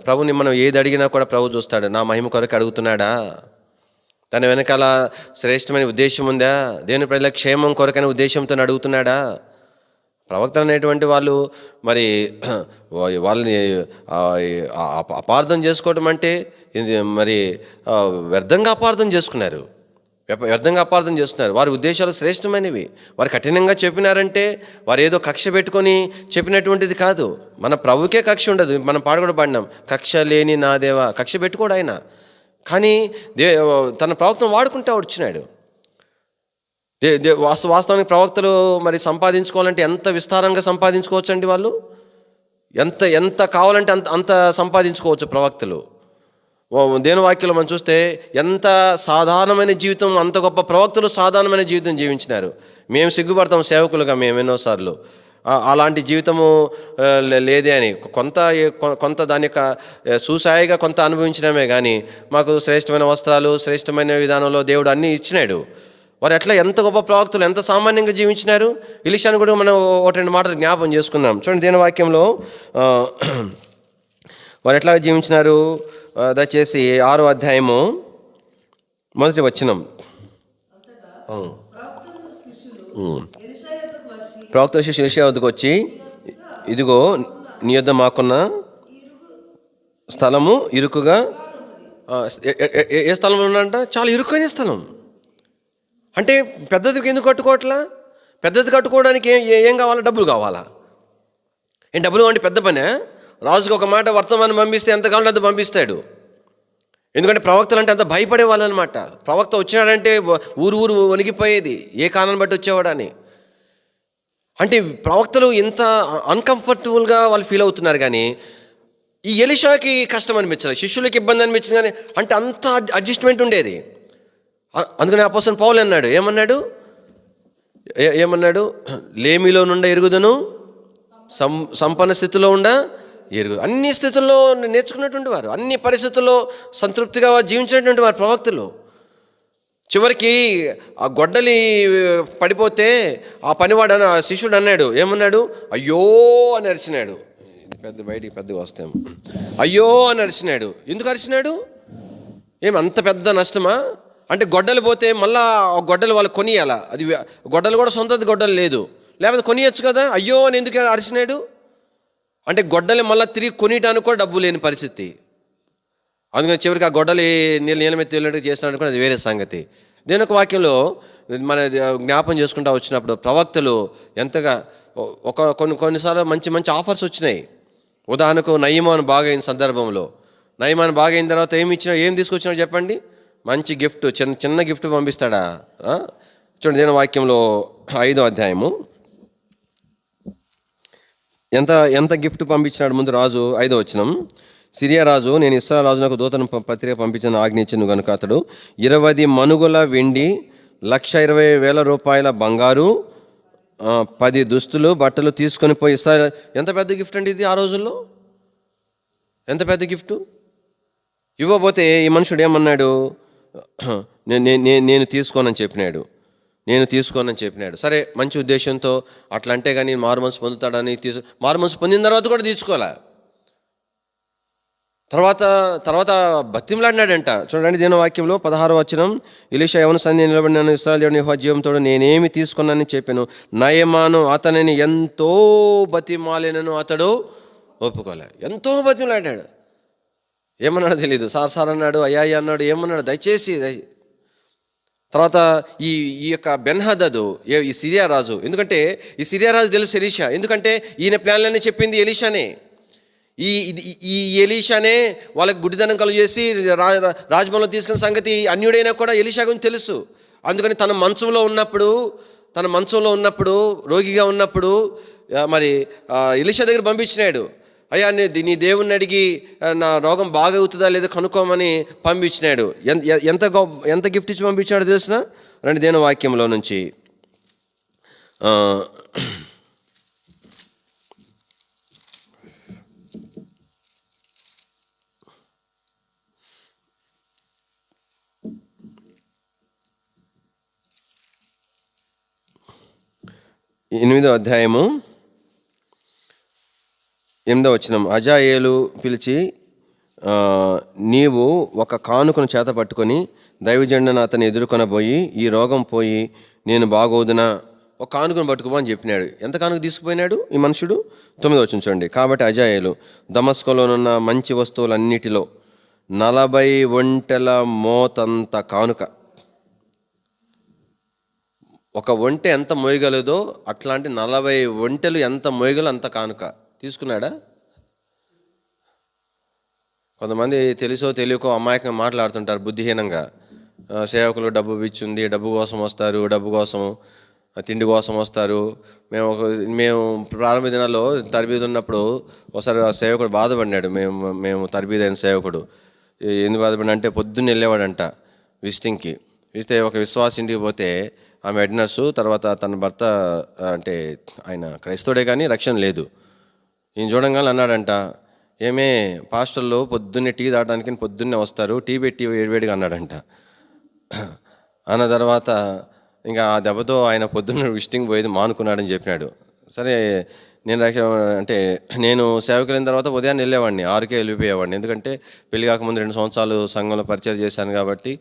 ప్రభుని మనం ఏది అడిగినా కూడా ప్రభు చూస్తాడు. నా మహిమ కొరకు అడుగుతున్నాడా? దాని వెనకాల శ్రేష్టమైన ఉద్దేశం ఉందా? దేవుని ప్రజల క్షేమం కొరకైన ఉద్దేశంతో అడుగుతున్నాడా? ప్రవక్తలు అనేటువంటి వాళ్ళు మరి వాళ్ళని అపార్థం చేసుకోవడం అంటే మరి వ్యర్థంగా అపార్థం చేసుకున్నారు. వారి ఉద్దేశాలు శ్రేష్టమైనవి. వారు కఠినంగా చెప్పినారంటే వారు ఏదో కక్ష పెట్టుకొని చెప్పినటువంటిది కాదు. మన ప్రభుకే కక్ష ఉండదు. మనం పాడకూడ పాడినాం, కక్ష లేని నా దేవా. కక్ష పెట్టుకోడు ఆయన, కానీ తన ప్రవక్తను వాడుకుంటూ వచ్చినాడు. వాస్తవానికి ప్రవక్తలు మరి సంపాదించుకోవాలంటే ఎంత విస్తారంగా సంపాదించుకోవచ్చు అండి వాళ్ళు. ఎంత ఎంత కావాలంటే అంత సంపాదించుకోవచ్చు ప్రవక్తలు. దేవుని వాక్యంలో మనం చూస్తే ఎంత సాధారణమైన జీవితం, అంత గొప్ప ప్రవక్తలు సాధారణమైన జీవితం జీవించినారు. మేము సిగ్గుపడతాం సేవకులుగా, మేము ఎన్నోసార్లు అలాంటి జీవితము లేదే అని. కొంత దాని యొక్క చూసాయిగా కొంత అనుభవించినామే కానీ మాకు శ్రేష్టమైన వస్త్రాలు, శ్రేష్టమైన విధానంలో దేవుడు అన్నీ ఇచ్చినాడు. వారు ఎట్లా ఎంత గొప్ప ప్రవక్తలు ఎంత సామాన్యంగా జీవించినారు. ఎలీషాను కూడా మనం ఒకటి రెండు మాటలు జ్ఞాపం చేసుకుందాం. చూడండి దేవుని వాక్యంలో వారు ఎట్లా జీవించినారు. దయచేసి 6వ అధ్యాయము 1వ వచనం. ప్రవక్త శిష్యులు ఎలీషా వద్దకు వచ్చి, ఇదిగో నీ యొద్ద మాకున్న స్థలము ఇరుకుగా, ఏ స్థలంలో ఉన్నంట చాలా ఇరుకైన స్థలం. అంటే పెద్దదికి ఎందుకు కట్టుకోవట్లా? పెద్దది కట్టుకోవడానికి ఏం కావాలా? డబ్బులు కావాలా? ఏం డబ్బులు అంటే పెద్ద పనే? రాజుకి ఒక మాట వర్తమానం పంపిస్తే ఎంత కావాలంటే అంత పంపిస్తాడు. ఎందుకంటే ప్రవక్తలు అంటే అంత భయపడే వాళ్ళు అనమాట. ప్రవక్త వచ్చినాడంటే ఊరు వణిగిపోయేది, ఏ కారణాన్ని బట్టి వచ్చేవాడని. అంటే ప్రవక్తలు ఎంత అన్కంఫర్టబుల్గా వాళ్ళు ఫీల్ అవుతున్నారు. కానీ ఈ ఎలీషాకి కష్టం అనిపించాలి, శిష్యులకి ఇబ్బంది అనిపించింది. కానీ అంటే అంత అడ్జస్ట్మెంట్ ఉండేది. అందుకని అపోస్తలుడు పౌలు అన్నాడు, ఏమన్నాడు? లేమిలో నుండి ఎరుగుదను, సంపన్న స్థితిలో ఉండ ఎరుగు. అన్ని స్థితుల్లో నేర్చుకున్నటువంటి వారు, అన్ని పరిస్థితుల్లో సంతృప్తిగా జీవించినటువంటి వారు ప్రవక్తలు. చివరికి ఆ గొడ్డలి పడిపోతే ఆ పనివాడు ఆ శిష్యుడు అన్నాడు, ఏమన్నాడు? అయ్యో అని అరిచినాడు. బయటికి పెద్దగా వస్తాం. అయ్యో అని అరిచినాడు. ఎందుకు అరిచినాడు? అంత పెద్ద నష్టమా? అంటే గొడ్డలు పోతే మళ్ళా గొడ్డలు వాళ్ళు కొనియాలా? అది గొడ్డలు కూడా సొంతది గొడ్డలు లేదు, లేకపోతే కొనియచ్చు కదా. అయ్యో అని ఎందుకు అరిచినాడు? అంటే గొడ్డలి మళ్ళీ తిరిగి కొనియటానికి కూడా డబ్బు లేని పరిస్థితి. అందుకని చివరికి ఆ గొడ్డలి నీళ్ళ మీద తేలినట్టు చేసినట్టు కూడా అది వేరే సంగతి. దేని ఒక వాక్యంలో మన జ్ఞాపం చేసుకుంటూ వచ్చినప్పుడు ప్రవక్తలు ఎంతగా కొన్నిసార్లు మంచి ఆఫర్స్ వచ్చినాయి. ఉదాహరణకు నయమాను బాగైన సందర్భంలో, నయమాను బాగైన తర్వాత ఏం తీసుకొచ్చినాడు చెప్పండి? మంచి గిఫ్ట్, చిన్న గిఫ్ట్ పంపిస్తాడా? చూడండి దేని వాక్యంలో 5వ అధ్యాయము ఎంత గిఫ్ట్ పంపించినాడు. ముందు రాజు 5వ వచనం. సిరియా రాజు, నేను ఇశ్రాయేలు రాజునకు దూతను పత్రిక పంపించిన ఆజ్ఞించను కనుక అతడు 20 మనుగుల వెండి, 1,20,000 రూపాయల బంగారు, 10 దుస్తులు, బట్టలు తీసుకొని పోయి ఇశ్రాయేలు. ఎంత పెద్ద గిఫ్ట్ అండి ఇది ఆ రోజుల్లో! ఎంత పెద్ద గిఫ్ట్! ఇవ్వబోతే ఈ మనుషుడు ఏమన్నాడు? నేను తీసుకోనని చెప్పినాడు. సరే, మంచి ఉద్దేశంతో అట్లా అంటే కానీ మారుమనసు పొందుతాడని మారుమనసు పొందిన తర్వాత కూడా తీసుకోలే. తర్వాత బతిమలాడినాడంట. చూడండి దేని వాక్యంలో 16వ వచనం. ఎలీషా యెహోవా సన్నిధిలో నిలబడినాను, ఇశ్రాయేలు దేవుని యెహోవా జీవంతో నేనేమి తీసుకున్నానని చెప్పాను. నయమాను అతనిని ఎంతో బతిమాలినను అతడు ఒప్పుకోలే. ఎంతో బతిమలాడాడు. ఏమన్నాడో తెలీదు. సార్ అన్నాడు, అయ్యా అన్నాడు, ఏమన్నాడు? దయచేసి. తర్వాత ఈ యొక్క బెన్హదదు, ఈ సిరియా రాజు, ఎందుకంటే ఈ సిరియా రాజు తెలుసు ఎలీషా, ఎందుకంటే ఈయన ప్లాన్లన్నీ చెప్పింది ఎలీషానే. ఈ ఎలీషానే వాళ్ళకి గుడ్డిదనం కలుగు చేసి రాజభవన్లో తీసుకున్న సంగతి అన్యుడైనా కూడా ఎలీషా గురించి తెలుసు. అందుకని తన మంచంలో ఉన్నప్పుడు రోగిగా ఉన్నప్పుడు మరి ఎలీషా దగ్గర పంపించినాడు. అయ్యా నీ దేవుణ్ణి అడిగి నా రోగం బాగా అవుతుందా లేదా కనుక్కోమని పంపించినాడు. ఎంత గిఫ్ట్ ఇచ్చి పంపించాడో తెలిసిన రండి దేని వాక్యంలో నుంచి. 8వ అధ్యాయము 8వ వచనం. హజాయేలు పిలిచి, నీవు ఒక కానుకను చేత పట్టుకొని దైవజనుడైన అతన్ని ఎదుర్కొనబోయి, ఈ రోగం పోయి నేను బాగోదునా, ఒక కానుకను పట్టుకుపో అని చెప్పినాడు. ఎంత కానుక తీసుకుపోయినాడు ఈ మనుషుడు? 9వ వచనం చూడండి. కాబట్టి హజాయేలు దమస్కులోనున్న మంచి వస్తువులన్నిటిలో 40 ఒంటెల మోతంత కానుక. ఒక ఒంటె ఎంత మోయగలదో అట్లాంటి 40 ఒంటెలు ఎంత మోయగలో అంత కానుక తీసుకున్నాడా? కొంతమంది తెలుసో తెలియకో అమాయకంగా మాట్లాడుతుంటారు, బుద్ధిహీనంగా. సేవకులు డబ్బు పిచ్చుంది, డబ్బు కోసం వస్తారు, డబ్బు కోసం తిండి కోసం వస్తారు. మేము ప్రారంభ దినాల్లో తరబీదు ఉన్నప్పుడు ఒకసారి ఆ సేవకుడు బాధపడినాడు. మేము తరబీదైన సేవకుడు ఎందుకు బాధపడినా అంటే పొద్దున్న వెళ్ళేవాడంట విజిటింగ్కి. ఇస్తే ఒక విశ్వాస ఇంటికి పోతే ఆమె హెడ్ నర్సు, తర్వాత తన భర్త అంటే ఆయన క్రైస్తవుడే కానీ రక్షణ లేదు. ఈయన చూడంగానే అన్నాడంట, ఏమే పాస్టర్లు పొద్దున్నే టీ తాగడానికి పొద్దున్నే వస్తారు, టీ పెట్టి వేడివేడిగా అన్నాడంట. అన్న తర్వాత ఇంకా ఆ దెబ్బతో ఆయన పొద్దున్న విజిటింగ్ పోయేది మానుకున్నాడని చెప్పినాడు. సరే నేను సేవకు వెళ్ళిన తర్వాత ఉదయాన్నే వెళ్ళేవాడిని, 6కే వెళ్ళిపోయేవాడిని. ఎందుకంటే పెళ్లి కాకముందు 2 సంవత్సరాలు సంఘంలో పరిచయం చేశాను కాబట్టి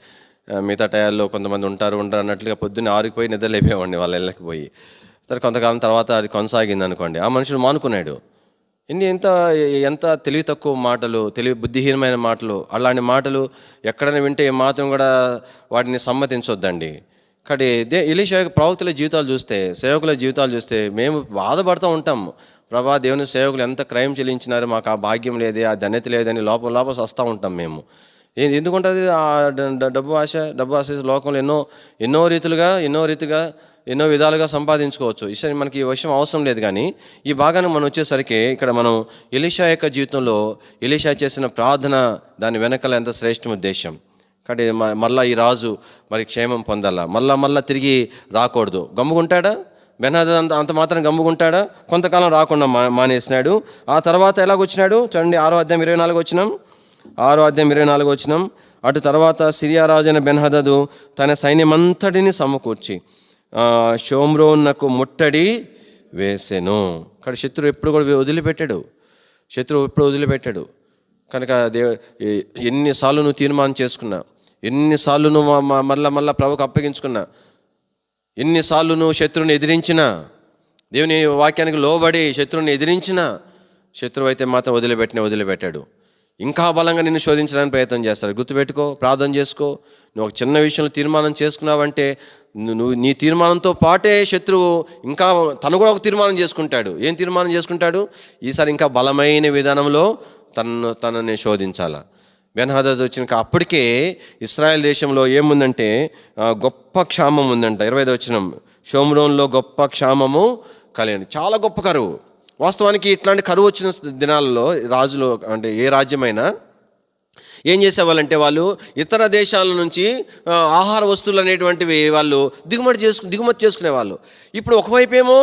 మిగతా టయాల్లో కొంతమంది ఉంటారు అన్నట్లుగా పొద్దున్న 6కి పోయి నిద్ర లేపేవాడిని వాళ్ళ ఇళ్ళకి పోయి. సరే కొంతకాలం తర్వాత అది కొనసాగింది అనుకోండి, ఆ మనుషుడు మానుకున్నాడు. ఎంత తెలివి తక్కువ మాటలు, బుద్ధిహీనమైన మాటలు, అలాంటి మాటలు ఎక్కడైనా వింటే మాత్రం కూడా వాటిని సమ్మతించొద్దండి. కానీ ఎలీషా ప్రవక్తల జీవితాలు చూస్తే, సేవకుల జీవితాలు చూస్తే మేము బాధపడుతూ ఉంటాం. ప్రభా, దేవుని సేవకులు ఎంత క్రయం చెల్లించినారు, మాకు ఆ భాగ్యం లేదే, ఆ ధన్యత లేదని లోపల వస్తూ ఉంటాం మేము. ఎందుకుంటుంది ఆ డబ్బు ఆశ లోకంలో ఎన్నో రీతిగా ఎన్నో విధాలుగా సంపాదించుకోవచ్చు. మనకి ఈ విషయం అవసరం లేదు. కానీ ఈ భాగాన్ని మనం వచ్చేసరికి ఇక్కడ మనం ఎలీషా యొక్క జీవితంలో ఎలీషా చేసిన ప్రార్థన, దాని వెనకాల ఎంత శ్రేష్ఠ ఉద్దేశం. కాబట్టి మళ్ళీ ఈ రాజు మరి క్షేమం పొందాలా, మళ్ళా తిరిగి రాకూడదు. గమ్ముకుంటాడా బెన్హదద్? అంత మాత్రం గమ్ముకుంటాడా? కొంతకాలం రాకుండా మానేసినాడు. ఆ తర్వాత ఎలాగొచ్చినాడు చూడండి, 6వ అధ్యాయం 24 వచ్చినాం. అటు తర్వాత సిరియా రాజు అయిన బెన్హదదు తన సైన్యమంతటిని సమకూర్చి షోమ్రోనుకు ముట్టడి వేసెను. ఇక్కడ శత్రువు ఎప్పుడు వదిలిపెట్టాడు. కనుక ఎన్నిసార్లు నువ్వు తీర్మానం చేసుకున్నా, ఎన్నిసార్లు నువ్వు మళ్ళా ప్రభుకు అప్పగించుకున్నా, ఎన్నిసార్లు నువ్వు శత్రువుని ఎదిరించినా, దేవుని వాక్యానికి లోబడి శత్రువుని ఎదిరించినా, శత్రువు అయితే మాత్రం వదిలిపెట్టాడు. ఇంకా బలంగా నిన్ను శోధించడానికి ప్రయత్నం చేస్తాడు. గుర్తుపెట్టుకో, ప్రార్థన చేసుకో. నువ్వు ఒక చిన్న విషయంలో తీర్మానం చేసుకున్నావంటే నీ తీర్మానంతో పాటే శత్రువు ఇంకా తను కూడా ఒక తీర్మానం చేసుకుంటాడు. ఏం తీర్మానం చేసుకుంటాడు? ఈసారి ఇంకా బలమైన విధానంలో తనని శోధించాలా. బెన్హదద్ వచ్చిన అప్పటికే ఇశ్రాయేల్ దేశంలో ఏముందంటే గొప్ప క్షామం ఉందంట. 25వ వచనం, షోమ్రోన్లో గొప్ప క్షామము కలిగింది. చాలా గొప్ప కరువు. వాస్తవానికి ఇట్లాంటి కరువు వచ్చిన దినాలలో రాజులు అంటే ఏ రాజ్యమైనా ఏం చేసేవాళ్ళంటే వాళ్ళు ఇతర దేశాల నుంచి ఆహార వస్తువులు అనేటువంటివి వాళ్ళు దిగుమతి చేసుకునేవాళ్ళు. ఇప్పుడు ఒకవైపేమో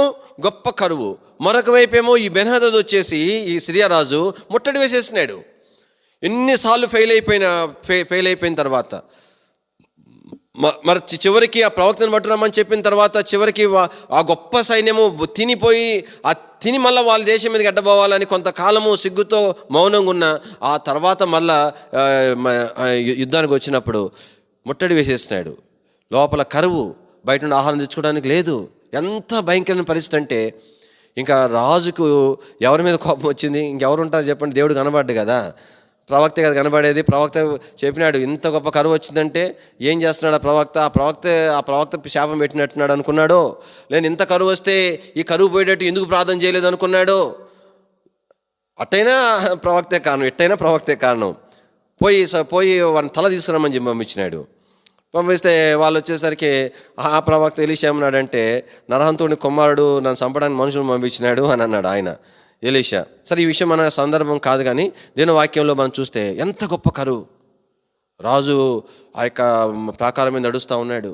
గొప్ప కరువు, మరొక వైపేమో ఈ బెన్హదద్ వచ్చేసి ఈ సిరియా రాజు ముట్టడి వేసేసినాడు. ఎన్నిసార్లు ఫెయిల్ అయిపోయిన తర్వాత మరి చివరికి ఆ ప్రవక్తను పట్టురమ్మని చెప్పిన తర్వాత చివరికి ఆ గొప్ప సైన్యము తిని మళ్ళీ వాళ్ళ దేశం మీదకి అడ్డపోవాలని కొంతకాలము సిగ్గుతో మౌనంగా ఉన్న ఆ తర్వాత మళ్ళా యుద్ధానికి వచ్చినప్పుడు ముట్టడి వేసేసినాడు. లోపల కరువు, బయట నుండి ఆహారం తెచ్చుకోవడానికి లేదు. ఎంత భయంకరమైన పరిస్థితి అంటే ఇంకా రాజుకు ఎవరి మీద కోపం వచ్చింది? ఇంకెవరు ఉంటారు చెప్పండి? దేవుడు కనబడ్డు కదా, ప్రవక్త కదా కనబడేది. ప్రవక్త చెప్పినాడు, ఇంత గొప్ప కరువు వచ్చిందంటే ఏం చేస్తున్నాడు ఆ ప్రవక్త శాపం పెట్టినట్టున్నాడు అనుకున్నాడు. లేదు, ఇంత కరువు వస్తే ఈ కరువు పోయేటట్టు ఎందుకు ప్రార్థన చేయలేదు అనుకున్నాడు. అట్టయినా ప్రవక్తే కారణం. పోయి వాడిని తల తీసుకురామని చెప్పి పంపిస్తే వాళ్ళు వచ్చేసరికి ఆ ప్రవక్త ఎలీషా ఏమన్నాడంటే, నరహంతుని కుమారుడు నన్ను చంపడానికి మనుషులు పంపించినాడు అని అన్నాడు ఆయన ఎలీషా. సరే, ఈ విషయం మన సందర్భం కాదు. కానీ దేవుని వాక్యంలో మనం చూస్తే ఎంత గొప్ప కరువు. రాజు ఆ యొక్క ప్రాకారం మీద నడుస్తూ ఉన్నాడు.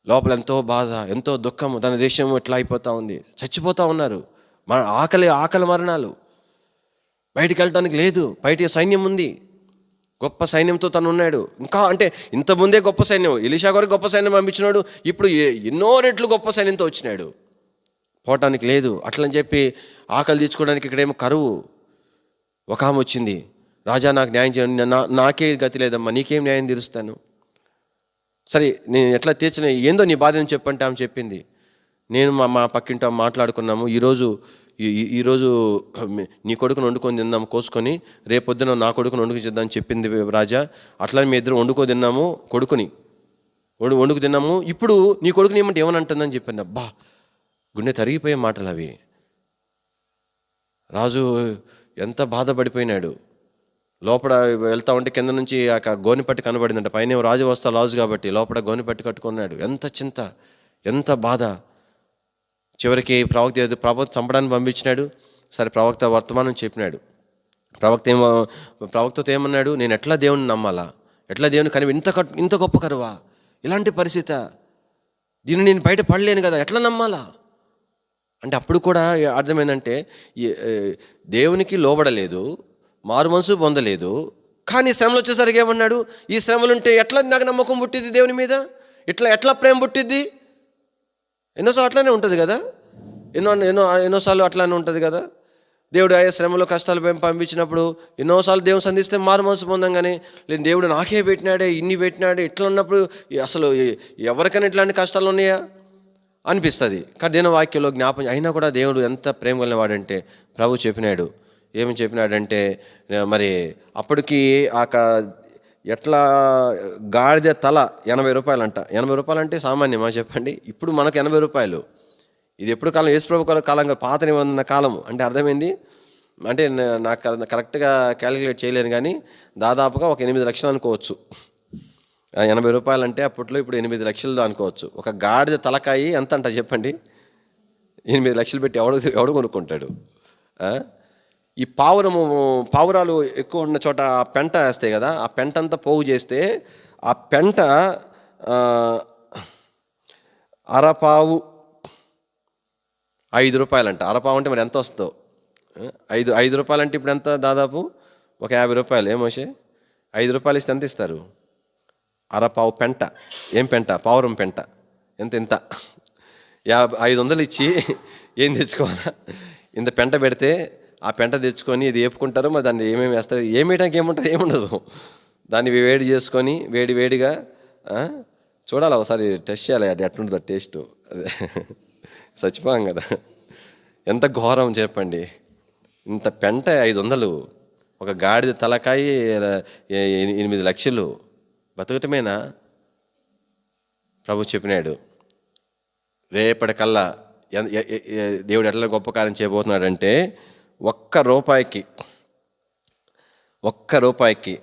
లోపల ఎంతో బాధ, ఎంతో దుఃఖము. తన దేశం ఎట్లా అయిపోతూ ఉంది, చచ్చిపోతూ ఉన్నారు. ఆకలి మరణాలు. బయటికి వెళ్ళటానికి లేదు. బయట సైన్యం ఉంది, గొప్ప సైన్యంతో తను ఉన్నాడు. ఇంకా అంటే ఇంతకుముందే గొప్ప సైన్యం, ఎలీషా గారికి గొప్ప సైన్యం పంపించినాడు. ఇప్పుడు ఎన్నో రెట్లు గొప్ప సైన్యంతో వచ్చినాడు. పోవటానికి లేదు. అట్లని చెప్పి ఆకలి తీర్చుకోవడానికి ఇక్కడేమో కరువు. ఒక ఆమె వచ్చింది, రాజా నాకు న్యాయం చేయండి, నాకే గతి లేదమ్మా, నీకేం న్యాయం తీరుస్తాను? సరే, నేను ఎట్లా తీర్చిన, ఏందో నీ బాధ అని చెప్పంటే ఆమె చెప్పింది, నేను మా పక్కింటో మాట్లాడుకున్నాము, ఈరోజు నీ కొడుకును వండుకొని తిందాము కోసుకొని, రేపొద్దున నా కొడుకును వండుకు చేద్దామని చెప్పింది రాజా. అట్లా మీ ఇద్దరు వండుకో తిన్నాము, వండుకు తిన్నాము. ఇప్పుడు నీ కొడుకుని ఏమంటే ఏమనంటుందని చెప్పాను. అబ్బా, గుండె తరిగిపోయే మాటలు అవి. రాజు ఎంత బాధపడిపోయినాడు. లోపల వెళ్తా ఉంటే కింద నుంచి ఆ గోనిపట్టి కనబడిందంట. పైన రాజు వస్తా రాజు కాబట్టి లోపల గోనిపట్టి కట్టుకున్నాడు. ఎంత చింత, ఎంత బాధ. చివరికి ప్రవక్త చంపడానికి పంపించినాడు. సరే, ప్రవక్త వర్తమానం చెప్పినాడు. ప్రవక్తతో ఏమన్నాడు, నేను ఎట్లా దేవుని నమ్మాలా, ఎట్లా దేవుని కనివి, ఇంత గొప్ప కరువా, ఇలాంటి పరిస్థితి, దీన్ని నేను బయట పడలేను కదా, ఎట్లా నమ్మాలా అంటే అప్పుడు కూడా అర్థమైందంటే దేవునికి లోబడలేదు, మారు మనసు పొందలేదు. కానీ శ్రమలు వచ్చేసరికి ఏమన్నాడు, ఈ శ్రమలుంటే ఎట్లా నాకు నమ్మకం పుట్టిద్ది దేవుని మీద, ఎట్లా ప్రేమ పుట్టిద్ది. ఎన్నోసార్లు అట్లానే ఉంటుంది కదా, ఎన్నోసార్లు అట్లానే ఉంటుంది కదా. దేవుడు అయ్యే శ్రమలు కష్టాలు పంపించినప్పుడు ఎన్నోసార్లు దేవుని సంధిస్తే మారు మనసు పొందాం. కానీ లేదు, దేవుడు నాకే పెట్టినాడే, ఇన్ని పెట్టినాడే, ఇట్లా ఉన్నప్పుడు అసలు ఎవరికైనా ఇట్లాంటి కష్టాలు ఉన్నాయా అనిపిస్తుంది. కానీ దేవుని వాక్యంలో జ్ఞాపం అయినా కూడా దేవుడు ఎంత ప్రేమ కలిగిన వాడంటే ప్రభు చెప్పినాడు. ఏమి చెప్పినాడంటే, మరి అప్పటికి ఎట్లా గాడిద తల 80 రూపాయలు అంట. 80 రూపాయలు అంటే సామాన్యమా చెప్పండి? ఇప్పుడు మనకు 80 రూపాయలు. ఇది ఎప్పుడు కాలం, యేసుప్రభు కాలంగా, పాత నిబంధన కాలం. అంటే అర్థమైంది అంటే నాకు కరెక్ట్గా క్యాలిక్యులేట్ చేయలేను, కానీ దాదాపుగా ఒక 8 లక్షలు అనుకోవచ్చు. 80 రూపాయలు అంటే అప్పట్లో, ఇప్పుడు 8 లక్షలు అనుకోవచ్చు. ఒక గాడిద తలకాయి ఎంత అంట చెప్పండి? 8 లక్షలు పెట్టి ఎవడు కొనుక్కుంటాడు? ఈ పావురాలు ఎక్కువ ఉన్న చోట ఆ పెంట వేస్తాయి కదా, ఆ పెంట అంతా పోగు చేస్తే ఆ పెంట అరపావు 5 రూపాయలంట. అరపావు అంటే మరి ఎంత వస్తుందో? 5 రూపాయలు అంటే ఇప్పుడు ఎంత? దాదాపు ఒక 50 రూపాయలు. ఏమోషే 5 రూపాయలు ఇస్తే ఎంత ఇస్తారు? అరపావు పెంట. ఏం పెంట? పావురం పెంట. ఎంత 500 ఇచ్చి ఏం తెచ్చుకోవాలా? ఇంత పెంట పెడితే ఆ పెంట తెచ్చుకొని ఇది వేపుకుంటారు. మరి దాన్ని ఏమేమి వేస్తారు? ఏమేయడానికి ఏముంటుంది? ఏముండదు. దాన్ని వేడి చేసుకొని వేడిగా చూడాలి, ఒకసారి టెస్ట్ చేయాలి, అది ఎట్లుంటుందో టేస్ట్. అదే చచ్చిపోయాం కదా, ఎంత ఘోరం చెప్పండి. ఇంత పెంట 500, ఒక గాడిద తలకాయి 8 లక్షలు. బతకటమేనా? ప్రభు చెప్పినాడు, రేపటికల్లా దేవుడు ఎట్లా గొప్ప కార్యం చేయబోతున్నాడంటే, ఒక్క రూపాయికి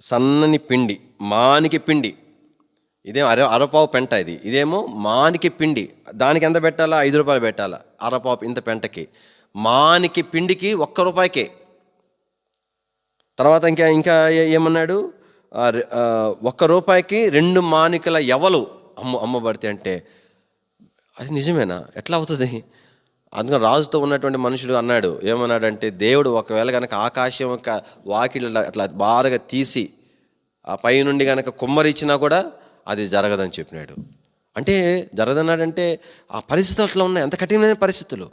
సన్నని పిండి, మానికి పిండి. ఇదేమో అరపావు పెంట, ఇదేమో మానికి పిండి. దానికి ఎంత పెట్టాలా? 5 రూపాయలు పెట్టాలా. అరపావు ఇంత పెంటకి, మానికి పిండికి 1 రూపాయికే. తర్వాత ఇంకా ఏమన్నాడు? 1 రూపాయికి 2 మానికల ఎవలు అమ్మబడితే. అంటే అది నిజమేనా? ఎట్లా అవుతుంది? అందుకని రాజుతో ఉన్నటువంటి మనుషుడు అన్నాడు, ఏమన్నాడంటే, దేవుడు ఒకవేళ కనుక ఆకాశం యొక్క వాకిళ్ళు అట్లా బాగా తీసి ఆ పై నుండి కనుక కుమ్మరిచ్చినా కూడా అది జరగదని చెప్పినాడు. అంటే జరగదన్నాడంటే ఆ పరిస్థితులు అట్లా ఉన్నాయి, ఎంత కఠినమైన పరిస్థితులు.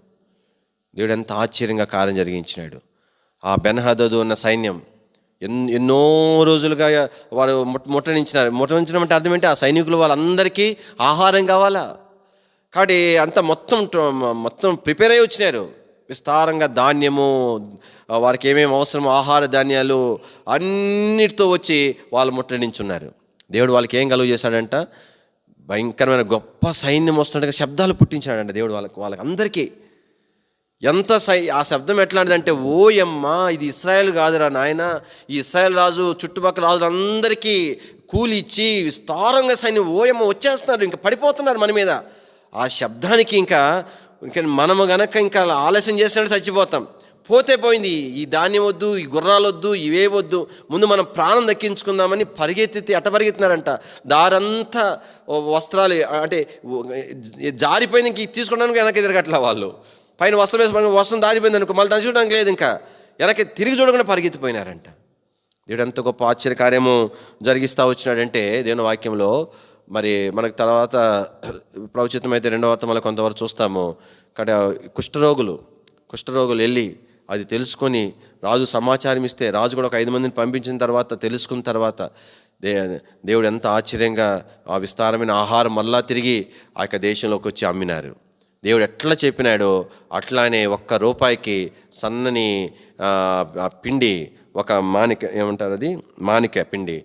దేవుడు ఎంత ఆశ్చర్యంగా కార్యం జరిగించినాడు. ఆ బెన్హదదు ఉన్న సైన్యం ఎన్నో రోజులుగా వారు ముట్టడించడం అంటే అర్థం ఏంటి? ఆ సైనికులు వాళ్ళందరికీ ఆహారం కావాలా. కాబట్టి అంతా మొత్తం ప్రిపేర్ అయ్యి వచ్చినారు. విస్తారంగా ధాన్యము, వారికి ఏమేమి అవసరమో ఆహార ధాన్యాలు అన్నిటితో వచ్చి వాళ్ళు ముట్టడించున్నారు. దేవుడు వాళ్ళకి ఏం కలుగు చేశాడంట? భయంకరమైన గొప్ప సైన్యం వస్తుండగా శబ్దాలు పుట్టించాడంట దేవుడు వాళ్ళకి అందరికీ. ఆ శబ్దం ఎట్లాంటిదంటే, ఓయమ్మ, ఇది ఇశ్రాయేల్ కాదురా నాయన, ఈ ఇశ్రాయేల్ రాజు చుట్టుపక్కల రాజులందరికీ కూలి ఇచ్చి విస్తారంగా సైన్యం, ఓయమ్మ వచ్చేస్తున్నారు, ఇంకా పడిపోతున్నారు మన మీద. ఆ శబ్దానికి ఇంకా మనము గనక ఇంకా ఆలస్యం చేసినట్టు చచ్చిపోతాం. పోతే పోయింది, ఈ ధాన్యం వద్దు, ఈ గుర్రాలు వద్దు, ఇవే వద్దు, ముందు మనం ప్రాణం దక్కించుకుందామని పరిగెత్తినారంట. దారంతా వస్త్రాలు అంటే జారిపోయింది, ఇంక తీసుకోవడానికి వెనక్కి తిరగట్లా వాళ్ళు. పైన వస్త్రం వేసి వస్త్రం దారిపోయింది అనుకో, మళ్ళీ దాన్ని చూడడానికి లేదు, ఇంకా వెనక్కి తిరిగి చూడకుండా పరిగెత్తిపోయినారంట. దేవుడు ఎంత గొప్ప ఆశ్చర్యకార్యము జరిగిస్తూ వచ్చినాడంటే దేవుని వాక్యంలో. మరి మనకు తర్వాత ప్రవచితం అయితే 2వ వర్తమానంలో కొంతవరకు చూస్తాము. కాబట్టి కుష్ఠరోగులు వెళ్ళి అది తెలుసుకొని రాజు సమాచారం ఇస్తే, రాజు కూడా ఒక 5 మందిని పంపించిన తర్వాత తెలుసుకున్న తర్వాత దేవుడు ఎంత ఆశ్చర్యంగా ఆ విస్తారమైన ఆహారం మళ్ళా తిరిగి ఆ యొక్క దేశంలోకి వచ్చి అమ్మినారు. దేవుడు ఎట్లా చెప్పినాడో అట్లానే 1 రూపాయికి సన్నని పిండి, ఒక మానిక, ఏమంటారు అది, మానిక పిండి.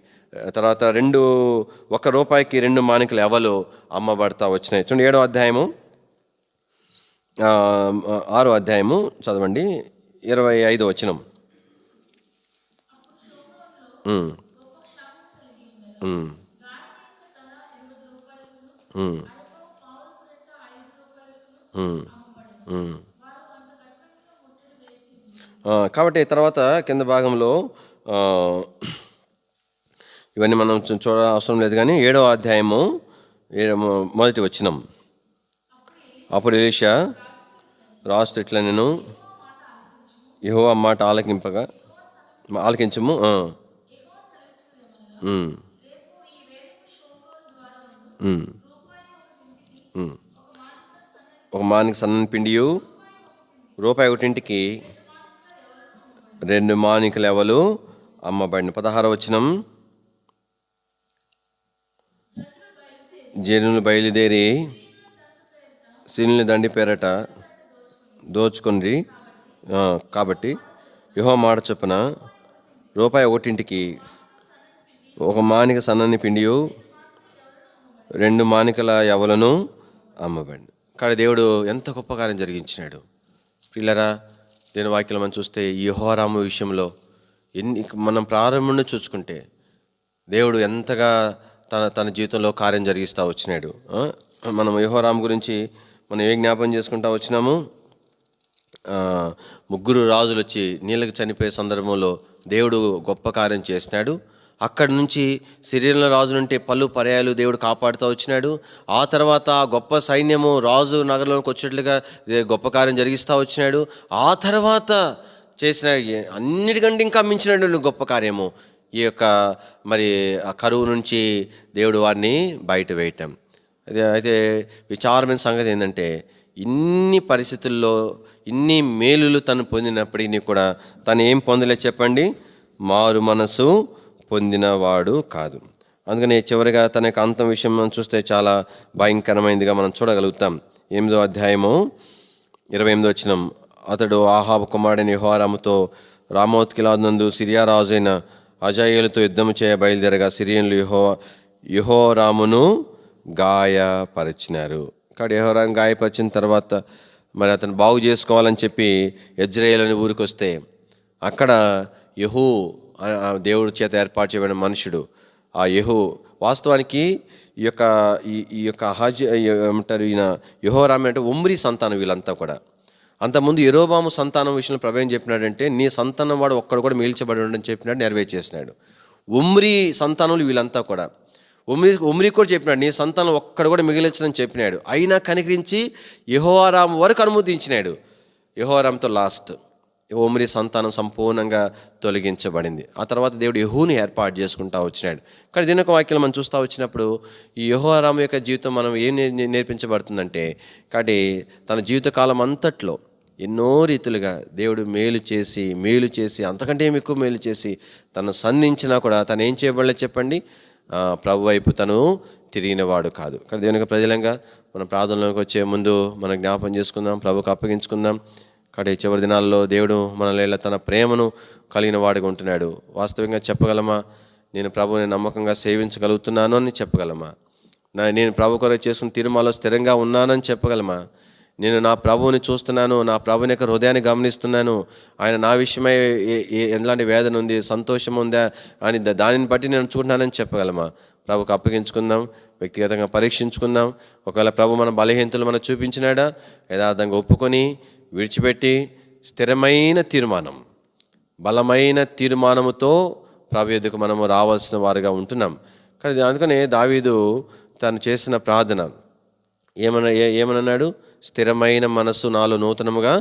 తర్వాత 1 రూపాయికి 2 మానికలు ఎవలు అమ్మబడతా వచ్చినాయి. చూడండి 7వ అధ్యాయము 6వ అధ్యాయము చదవండి, 25వ వచనం. ఉమ్, ఉమ్, ఉమ్, ఉమ్, ఉమ్. కాబట్టి తర్వాత కింద భాగంలో ఆ, ఇవన్నీ మనం చూడ అవసరం లేదు, కానీ 7వ అధ్యాయము మొదటి వచనం. అప్పుడు ఎలీషా రాజుతో ఇట్లా, నేను యెహోవా మాట ఆలకించము. ఉమ్, ఉమ్, ఉమ్. ఒక మానికి సన్నని పిండియు రూపాయి ఒకటింటికి 2 మానికల ఎవలు అమ్మబడిన. 16వ వచనం. జనులు బయలుదేరి సిరిని దండి పేరట దోచుకొని, కాబట్టి యెహోవా మాట చొప్పున రూపాయి ఒకటింటికి 1 మానిక సన్నని పిండియు 2 మానికల యవలను అమ్మబడింది. కానీ దేవుడు ఎంత గొప్ప కార్యం జరిగించినాడు పిల్లరా. దేని వాక్యం మనం చూస్తే యెహోరాము విషయంలో మనం ప్రారంభం నుండి చూసుకుంటే దేవుడు ఎంతగా తన జీవితంలో కార్యం జరిగిస్తూ వచ్చినాడు. మనం యెహోరాము గురించి మనం ఏ జ్ఞాపం చేసుకుంటూ వచ్చినాము? 3 రాజులు వచ్చి నీళ్ళకి చనిపోయే సందర్భంలో దేవుడు గొప్ప కార్యం చేసినాడు. అక్కడి నుంచి సిరియన్ల రాజు నుండి పలు పర్యాయాలు దేవుడు కాపాడుతూ వచ్చినాడు. ఆ తర్వాత గొప్ప సైన్యము రాజు నగరంలోకి వచ్చేట్లుగా గొప్ప కార్యం జరిగిస్తూ వచ్చినాడు. ఆ తర్వాత చేసిన అన్నిటికంటే ఇంకా మించినటువంటి గొప్ప కార్యము ఈ యొక్క మరి ఆ కరువు నుంచి దేవుడు వారిని బయట వేయటం. అయితే విచారమైన సంగతి ఏంటంటే, ఇన్ని పరిస్థితుల్లో ఇన్ని మేలులు తను పొందినప్పటికీ కూడా తను ఏం పొందలేదు చెప్పండి? మారు మనసు పొందినవాడు కాదు. అందుకని చివరిగా తన యొక్క అంతం విషయం మనం చూస్తే చాలా భయంకరమైనదిగా మనం చూడగలుగుతాం. 8వ అధ్యాయము 28వ వచనం. అతడు ఆహాబు కుమారుడైన యెహోరాముతో రామోత్ గిలాదు నందు సిరియా రాజు అయిన హజాయేలుతో యుద్ధము చేయ బయలుదేరగా సిరియన్లు యెహోరామును గాయపరిచినారు. కాబట్టి యెహోరాము గాయపరిచిన తర్వాత మరి అతను బాగు చేసుకోవాలని చెప్పి యెజ్రెయేలు అనే ఊరికి వస్తే అక్కడ యెహూ దేవుడి చేత ఏర్పాటు చేయబడిన మనుషుడు, ఆ యెహూ వాస్తవానికి ఈ యొక్క ఏమంటారు, ఈయన యెహోరాము అంటే ఒమ్రీ సంతానం. వీళ్ళంతా కూడా అంతకుముందు యెరోబాము సంతానం విషయంలో ప్రభు ఏం చెప్పినాడంటే, నీ సంతానం వాడు ఒక్కడు కూడా మిగిల్చబడి ఉండని చెప్పినాడు, నెరవేర్చేసినాడు. ఒమ్రీ సంతానంలో వీళ్ళంతా కూడా ఒమ్రీ కూడా చెప్పినాడు, నీ సంతానం ఒక్కడు కూడా మిగిలించని చెప్పినాడు. అయినా కనికరించి యెహోరాము వరకు అనుమతించినాడు. యెహోరాముతో లాస్ట్ ఒమ్రీ సంతానం సంపూర్ణంగా తొలగించబడింది. ఆ తర్వాత దేవుడు యెహూని ఏర్పాటు చేసుకుంటూ వచ్చినాడు. కానీ దీని యొక్క వాక్యం మనం చూస్తూ వచ్చినప్పుడు ఈ యెహోరాము యొక్క జీవితం మనం ఏం నేర్పించబడుతుందంటే, కాబట్టి తన జీవితకాలం అంతట్లో ఎన్నో రీతులుగా దేవుడు మేలు చేసి అంతకంటే ఎక్కువ మేలు చేసి తను సంధించినా కూడా తను ఏం చేయబడలేదు చెప్పండి? ప్రభు వైపు తను తిరిగినవాడు కాదు. కానీ దేవుని యొక్క ప్రజలంగా మన ప్రార్థనలోకి వచ్చే ముందు మనం జ్ఞాపం చేసుకుందాం, ప్రభుకు అప్పగించుకుందాం. కాబట్టి చివరి దినాల్లో దేవుడు మనలో తన ప్రేమను కలిగిన వాడిగా ఉంటున్నాడు. వాస్తవంగా చెప్పగలమా? నేను ప్రభువుని నమ్మకంగా సేవించగలుగుతున్నాను అని చెప్పగలమా? నేను ప్రభు కొరకు చేసుకున్న తీర్మానాల్లో స్థిరంగా ఉన్నానని చెప్పగలమా? నేను నా ప్రభువుని చూస్తున్నాను, నా ప్రభుని యొక్క హృదయాన్ని గమనిస్తున్నాను, ఆయన నా విషయమై ఎలాంటి వేదన ఉంది, సంతోషం ఉందా అని దానిని బట్టి నేను చూస్తున్నానని చెప్పగలమా? ప్రభుకు అప్పగించుకుందాం, వ్యక్తిగతంగా పరీక్షించుకుందాం. ఒకవేళ ప్రభు మన బలహీనతలు మనం చూపించినాడా, యథార్థంగా ఒప్పుకొని విడిచిపెట్టి స్థిరమైన తీర్మానం, బలమైన తీర్మానముతో ప్రభు ఎదుకు మనము రావాల్సిన వారుగా ఉంటున్నాం. కానీ అందుకనే దావీదు తను చేసిన ప్రార్థన ఏమన్నాడు? స్థిరమైన మనస్సు నాలో నూతనముగా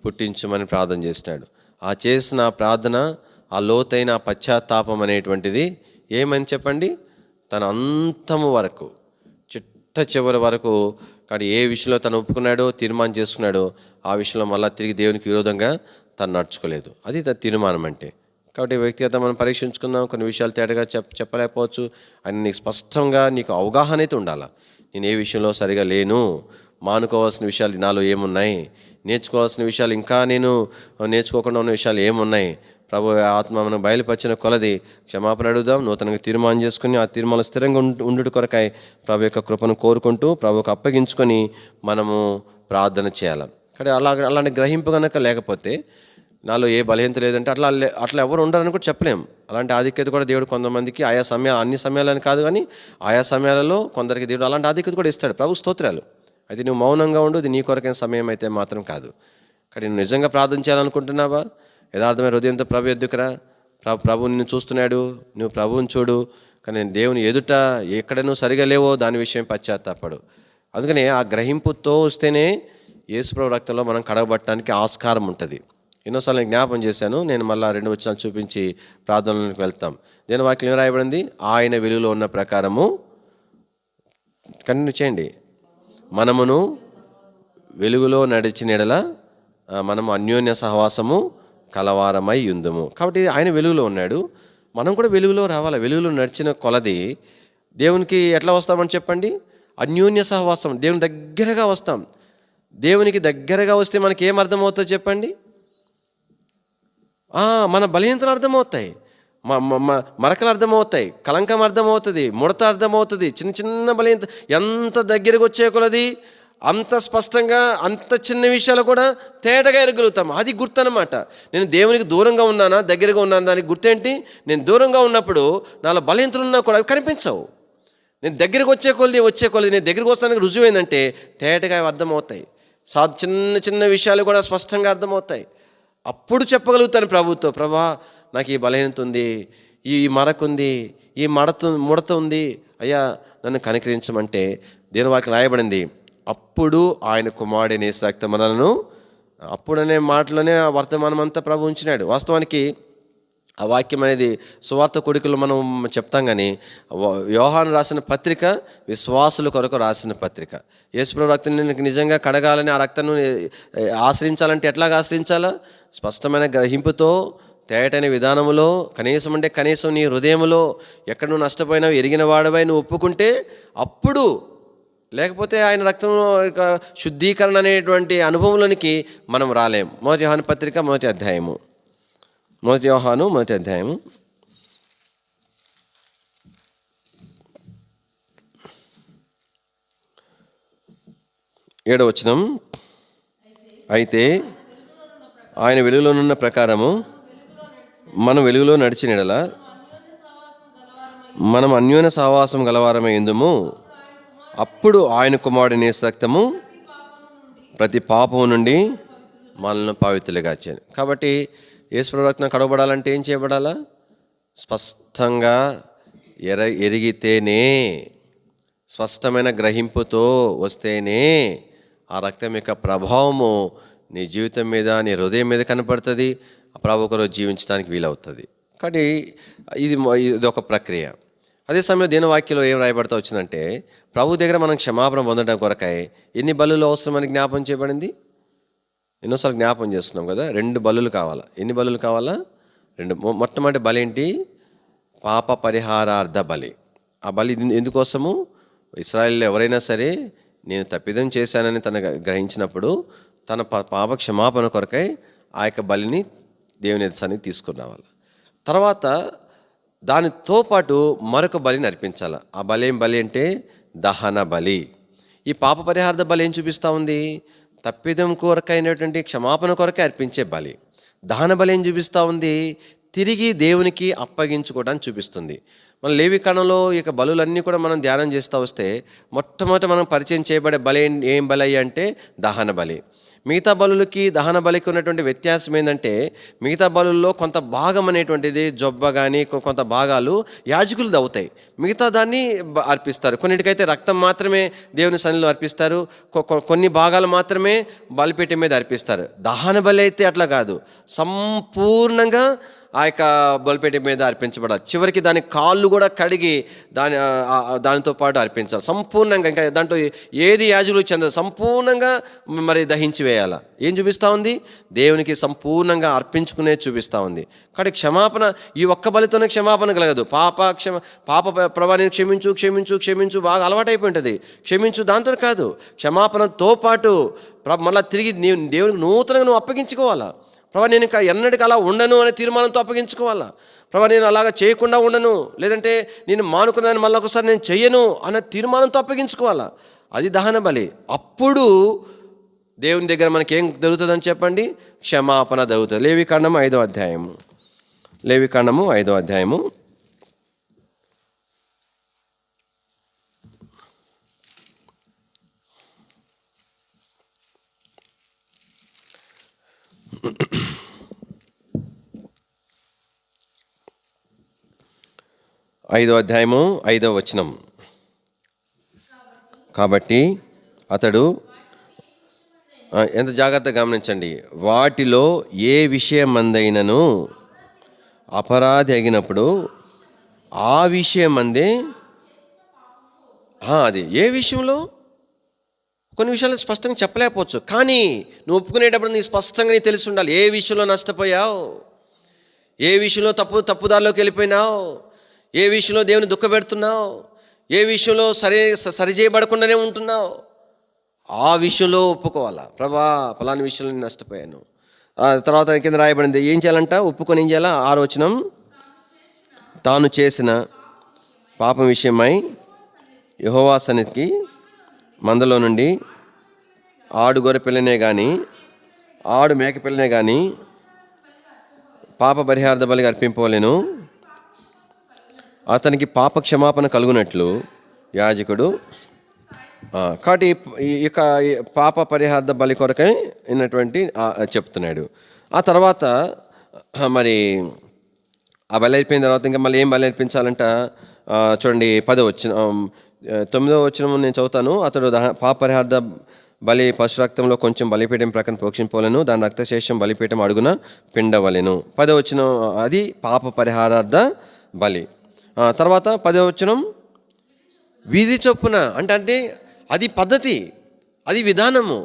పుట్టించమని ప్రార్థన చేసినాడు. ఆ చేసిన ప్రార్థన, ఆ లోతైన పశ్చాత్తాపం అనేటువంటిది ఏమని చెప్పండి? తన అంతము వరకు, చిట్ట చివరి వరకు, కానీ ఏ విషయంలో తను ఒప్పుకున్నాడో, తీర్మానం చేసుకున్నాడో, ఆ విషయంలో మళ్ళీ తిరిగి దేవునికి విరోధంగా తను నడుచుకోలేదు. అది తన తీర్మానం అంటే. కాబట్టి వ్యక్తిగత మనం పరీక్షించుకుందాం. కొన్ని విషయాలు తేటగా చెప్పలేకపోవచ్చు. అని నీకు స్పష్టంగా నీకు అవగాహన అయితే ఉండాలి. నేను ఏ విషయంలో సరిగా లేను, మానుకోవాల్సిన విషయాలు నాలో ఏమున్నాయి, నేర్చుకోవాల్సిన విషయాలు ఇంకా నేను నేర్చుకోకుండా ఉన్న విషయాలు ఏమున్నాయి, ప్రభు ఆత్మ మనం బయలుపరిచిన కొలది క్షమాపణ అడుగుదాం. నూతనంగా తీర్మానం చేసుకుని ఆ తీర్మానం స్థిరంగా ఉండుట కొరకాయ ప్రభు యొక్క కృపను కోరుకుంటూ ప్రభువుకు అప్పగించుకొని మనము ప్రార్థన చేయాలి. కానీ అలాంటి గ్రహింపు కనుక లేకపోతే నాలో ఏ బలహీనత లేదంటే అట్లా ఎవరు ఉండరని కూడా చెప్పలేం. అలాంటి ఆధిక్యత కూడా దేవుడు కొంతమందికి ఆయా అన్ని సమయాలని కాదు కానీ ఆయా సమయాలలో కొందరికి దేవుడు అలాంటి ఆధిక్యత కూడా ఇస్తాడు. ప్రభు స్తోత్రాలు. అయితే నువ్వు మౌనంగా ఉండు, ఇది నీ కొరకైన సమయం అయితే మాత్రం కాదు. కానీ నువ్వు నిజంగా ప్రార్థన చేయాలనుకుంటున్నావా? యథార్థమైన హృదయంతో ప్రభు ఎద్దుకురా. ప్రభు నిన్ను చూస్తున్నాడు, నువ్వు ప్రభువుని చూడు. కానీ దేవుని ఎదుట ఎక్కడ నువ్వు సరిగా లేవో దాని విషయం పశ్చాత్తాపడు. అందుకని ఆ గ్రహింపుతో వస్తేనే యేసుప్రభు రక్తంలో మనం కడగబట్టడానికి ఆస్కారం ఉంటుంది. ఎన్నోసార్లు నేను జ్ఞాపం చేశాను. నేను మళ్ళీ 2 వచనాలు చూపించి ప్రార్థనలోకి వెళ్తాం. దేని వాక్యం ఏం రాయబడింది? ఆయన వెలుగులో ఉన్న ప్రకారము కంటిన్యూ చేయండి. మనమును వెలుగులో నడిచిన ఎడల మనము అన్యోన్య సహవాసము కలవారమై ఉందుము. కాబట్టి ఆయన వెలుగులో ఉన్నాడు, మనం కూడా వెలుగులో రావాలి. వెలుగులో నడిచిన కొలది దేవునికి ఎట్లా వస్తామని చెప్పండి? అన్యోన్య సహవాసం, దేవుని దగ్గరగా వస్తాం. దేవునికి దగ్గరగా వస్తే మనకి ఏం అర్థమవుతుందో చెప్పండి? మన బలహీనతలు అర్థమవుతాయి, మరకలు అర్థమవుతాయి, కలంకం అర్థమవుతుంది, ముడత అర్థమవుతుంది. చిన్న చిన్న బలహీనత ఎంత దగ్గరకు వచ్చే కొలది అంత స్పష్టంగా అంత చిన్న విషయాలు కూడా తేటగా ఎరగలుగుతాం. అది గుర్తు అన్నమాట. నేను దేవునికి దూరంగా ఉన్నానా దగ్గరగా ఉన్నానా దానికి గుర్తేంటి? నేను దూరంగా ఉన్నప్పుడు నాలో బలహీనతలు ఉన్నా కూడా అవి కనిపించవు. నేను దగ్గరికి వచ్చే కొలది నేను దగ్గరికి వస్తానికి రుజువు ఏంటంటే తేటగా అవి అర్థమవుతాయి. చిన్న చిన్న విషయాలు కూడా స్పష్టంగా అర్థమవుతాయి. అప్పుడు చెప్పగలుగుతాను ప్రభుతో, ప్రభా నాకు ఈ బలహీనత ఉంది, ఈ మరకుంది, ఈ ముడత ఉంది, అయ్యా నన్ను కనికరించమంటే దేని వాక్యం రాయబడింది? అప్పుడు ఆయన కుమారుడైన యేసు రక్తం మనలను, అప్పుడనే మాటలోనే ఆ వర్తమానం అంతా ప్రభు ఉంచినాడు. వాస్తవానికి ఆ వాక్యం అనేది సువార్త కొడుకులు మనం చెప్తాం, కానీ యోహాను రాసిన పత్రిక విశ్వాసుల కొరకు రాసిన పత్రిక. యేసుప్రభు రక్తం నిజంగా కడగాలని, ఆ రక్తాన్ని ఆశ్రయించాలంటే ఎట్లాగా ఆశ్రయించాలా? స్పష్టమైన గ్రహింపుతో, తేటైన విధానములో, కనీసం నీ హృదయంలో ఎక్కడ నువ్వు నష్టపోయినావు ఎరిగిన వాడవై నువ్వు ఒప్పుకుంటే అప్పుడు, లేకపోతే ఆయన రక్తంలో శుద్ధీకరణ అనేటువంటి అనుభవంలోనికి మనం రాలేం. మొదటి యోహాను పత్రిక 1వ అధ్యాయము, 1 యోహాను 1వ అధ్యాయము 7వ వచనం. అయితే ఆయన వెలుగులోనున్న ప్రకారము మనం వెలుగులో నడిచిన ఎడల మనం అన్యోన్య సహవాసం గలవారమై ఉందుము. అప్పుడు ఆయన కుమారుడైన యేసు రక్తము ప్రతి పాపము నుండి మనల్ని పవిత్రులుగా చేయాలి. కాబట్టి యేసు రక్తం కడగబడాలంటే ఏం చేయబడాలా? స్పష్టంగా ఎరిగితేనే, స్పష్టమైన గ్రహింపుతో వస్తేనే ఆ రక్తం యొక్క ప్రభావము నీ జీవితం మీద, నీ హృదయం మీద కనపడుతుంది. ప్రభు కొరకు జీవించడానికి వీలవుతుంది. కాబట్టి ఇది ఒక ప్రక్రియ. అదే సమయంలో దేని వాక్యంలో ఏం రాయబడతా వచ్చిందంటే ప్రభు దగ్గర మనం క్షమాపణ పొందడం కొరకై ఎన్ని బలులు అవసరమని జ్ఞాపం చేయబడింది. ఎన్నోసార్లు జ్ఞాపం చేస్తున్నాం కదా. 2 బలులు కావాలా. ఎన్ని బలులు కావాలా? 2. మొట్టమొదటి బలి ఏంటి? పాప పరిహారార్థ బలి. ఆ బలి ఎందుకోసము? ఇశ్రాయేలులో ఎవరైనా సరే నేను తప్పిదం చేశానని గ్రహించినప్పుడు తన పాప క్షమాపణ కొరకై ఆ యొక్క బలిని దేవుని సన్నిధికి తీసుకుని రావాలి. తర్వాత దానితో పాటు మరొక బలిని అర్పించాలి. ఆ బలి ఏం బలి అంటే దహన బలి. ఈ పాప పరిహారార్థ బలి ఏం చూపిస్తూ ఉంది? తప్పిదం కొరకైనటువంటి క్షమాపణ కొరకే అర్పించే బలి. దహన బలి ఏం చూపిస్తూ ఉంది? తిరిగి దేవునికి అప్పగించుకోవడానికి చూపిస్తుంది. మన లేవి కాండంలో ఇక బలులన్నీ కూడా మనం ధ్యానం చేస్తూ వస్తే మొట్టమొదట మనం పరిచయం చేయబడే బలి ఏం బలి అంటే దహన బలి. మిగతా బలులకి దహన బలికి ఉన్నటువంటి వ్యత్యాసం ఏంటంటే మిగతా బలుల్లో కొంత భాగం అనేటువంటిది జొబ్బ కానీ కొంత భాగాలు యాజకులు దవ్వుతాయి, మిగతా దాన్ని అర్పిస్తారు. కొన్నిటికైతే రక్తం మాత్రమే దేవుని సన్నిధిలో అర్పిస్తారు, కొన్ని భాగాలు మాత్రమే బలిపీఠం మీద అర్పిస్తారు. దహన బలి అయితే అట్లా కాదు, సంపూర్ణంగా ఆ యొక్క బలిపీఠం మీద అర్పించబడాలి. చివరికి దాని కాళ్ళు కూడా కడిగి దానితో పాటు అర్పించాలి సంపూర్ణంగా. ఇంకా దాంట్లో ఏది యాజకులు చెందదు, సంపూర్ణంగా మరి దహించి వేయాలి. ఏం చూపిస్తూ ఉంది? దేవునికి సంపూర్ణంగా అర్పించుకునే చూపిస్తూ ఉంది. కాబట్టి క్షమాపణ ఈ ఒక్క బలితోనే క్షమాపణ కలగదు. పాప ప్రభావాన్ని క్షమించు క్షమించు క్షమించు బాగా అలవాటైపోయి ఉంటుంది. క్షమించు దాంతో కాదు, క్షమాపణతో పాటు మళ్ళీ తిరిగి దేవునికి నూతనంగా నువ్వు అప్పగించుకోవాలా. ప్రభా నేను ఇంకా ఎన్నటికి అలా ఉండను అనే తీర్మానంతో అప్పగించుకోవాలా. ప్రభా నేను అలాగా చేయకుండా ఉండను, లేదంటే నేను మానుకున్నాను మళ్ళీ ఒకసారి నేను చెయ్యను అనే తీర్మానంతో అప్పగించుకోవాలా. అది దహన బలి. అప్పుడు దేవుని దగ్గర మనకి ఏం దొరుకుతుందని చెప్పండి? క్షమాపణ దొరుకుతుంది. లేవికాండము 5వ అధ్యాయము. లేవికాండము 5వ అధ్యాయము. ఐదో అధ్యాయము 5వ వచనం. కాబట్టి అతడు, ఎంత జాగ్రత్తగా గమనించండి, వాటిలో ఏ విషయమందైనను అపరాధి అగినప్పుడు ఆ విషయం అందే. అది ఏ విషయంలో? కొన్ని విషయాలు స్పష్టంగా చెప్పలేకపోవచ్చు, కానీ నువ్వు ఒప్పుకునేటప్పుడు నీకు స్పష్టంగా నీకు తెలిసి ఉండాలి. ఏ విషయంలో నష్టపోయావు, ఏ విషయంలో తప్పుదారిలోకి వెళ్ళిపోయినావు, ఏ విషయంలో దేవుని దుఃఖపెడుతున్నావు, ఏ విషయంలో సరిచేయబడకుండానే ఉంటున్నావు, ఆ విషయంలో ఒప్పుకోవాలా. ప్రభా, ఫలాని విషయంలో నేను నష్టపోయాను. తర్వాత కింద రాయబడింది ఏం చేయాలంట? ఒప్పుకొని ఏం చేయాలా? 6వ వచనం. తాను చేసిన పాపం విషయమై యెహోవా సన్నిధికి మందలో నుండి ఆడు గొర్రె పిల్లనే కానీ ఆడు మేక పిల్లనే కానీ పాప పరిహార్థ బలిగా అర్పింపలేను. అతనికి పాప క్షమాపణ కలుగునట్లు యాజకుడు. కాబట్టి ఇక పాప పరిహార్థ బలి కొరకై అయినటువంటి చెప్తున్నాడు. ఆ తర్వాత మరి ఆ బలి అయిపోయిన తర్వాత ఇంకా మళ్ళీ ఏం బలి అర్పించాలంట? చూడండి 10వ వచనం, 9వ వచనం నేను చదువుతాను. అతడు పాప పరిహార్థ బలి పశురక్తంలో కొంచెం బలిపీఠం ప్రక్కన ప్రోక్షింపవలెను, దాని రక్తశేషం బలిపీఠం అడుగున పిండవలెను. 10వ వచనం అది పాప పరిహారార్థ బలి. తర్వాత 10వ వచనం విధి చొప్పున అంటే అది పద్ధతి, అది విధానము.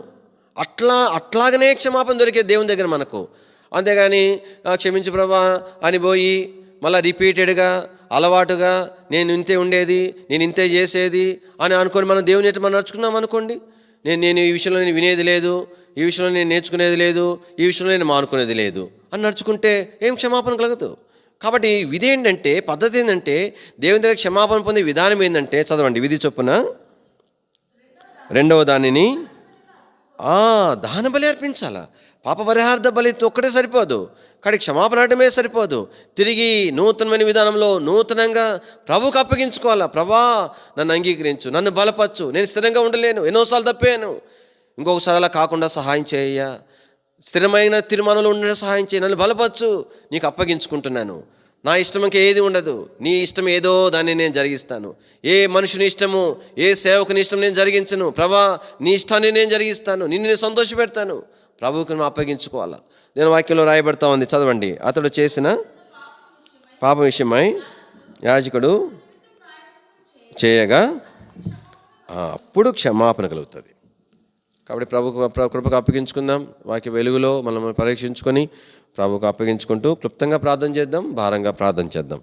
అట్లాగనే క్షమాపణ దొరికేది దేవుని దగ్గర మనకు. అంతేగాని క్షమించు ప్రభా అని పోయి మళ్ళీ రిపీటెడ్గా అలవాటుగా నేను ఇంతే ఉండేది, నేను ఇంతే చేసేది అని అనుకొని మనం దేవుని ఎట్లా మనం నడుచుకున్నాం అనుకోండి. నేను ఈ విషయంలో నేను వినేది లేదు, ఈ విషయంలో నేను నేర్చుకునేది లేదు, ఈ విషయంలో నేను మానుకునేది లేదు అని నడుచుకుంటే ఏం క్షమాపణ కలగదు. కాబట్టి విధి ఏంటంటే, పద్ధతి ఏంటంటే, దేవుని దగ్గర క్షమాపణ పొందే విధానం ఏంటంటే, చదవండి. విధి చొప్పున 2వ దానిని దహన బలి అర్పించాలా. పాప పరిహార్థ బలి ఒక్కటే సరిపోదు, కానీ క్షమాపణ ఆడమే సరిపోదు. తిరిగి నూతనమైన విధానంలో నూతనంగా ప్రభువుకు అప్పగించుకోవాలా. ప్రభా, నన్ను అంగీకరించు, నన్ను బలపరచు, నేను స్థిరంగా ఉండలేను, ఎన్నోసార్లు తప్పాను, ఇంకొకసారి అలా కాకుండా సహాయం చేయ, స్థిరమైన తీర్మానంలో ఉండే సహాయం చేయ, నన్ను బలపరచు, నీకు అప్పగించుకుంటున్నాను. నా ఇష్టం ఇంకా ఏది ఉండదు, నీ ఇష్టం ఏదో దాన్ని నేను జరిగిస్తాను. ఏ మనుషుని ఇష్టము, ఏ సేవకుని ఇష్టం నేను జరిగించను. ప్రభా, నీ ఇష్టాన్ని నేను జరిగిస్తాను, నిన్ను నేను సంతోషపెడతాను. ప్రభువుకు నువ్వు అప్పగించుకోవాలా. నేను వాక్యంలో రాయబడతా ఉంది, చదవండి. అతడు చేసిన పాపం విషయమై యాజకుడు చేయగా అప్పుడు క్షమాపణ కలుగుతుంది. కాబట్టి కృపకు అప్పగించుకుందాం. వాక్య వెలుగులో మనం పరీక్షించుకొని ప్రభువుకు అప్పగించుకుంటూ క్లుప్తంగా ప్రార్థన చేద్దాం, భారంగా ప్రార్థన చేద్దాం.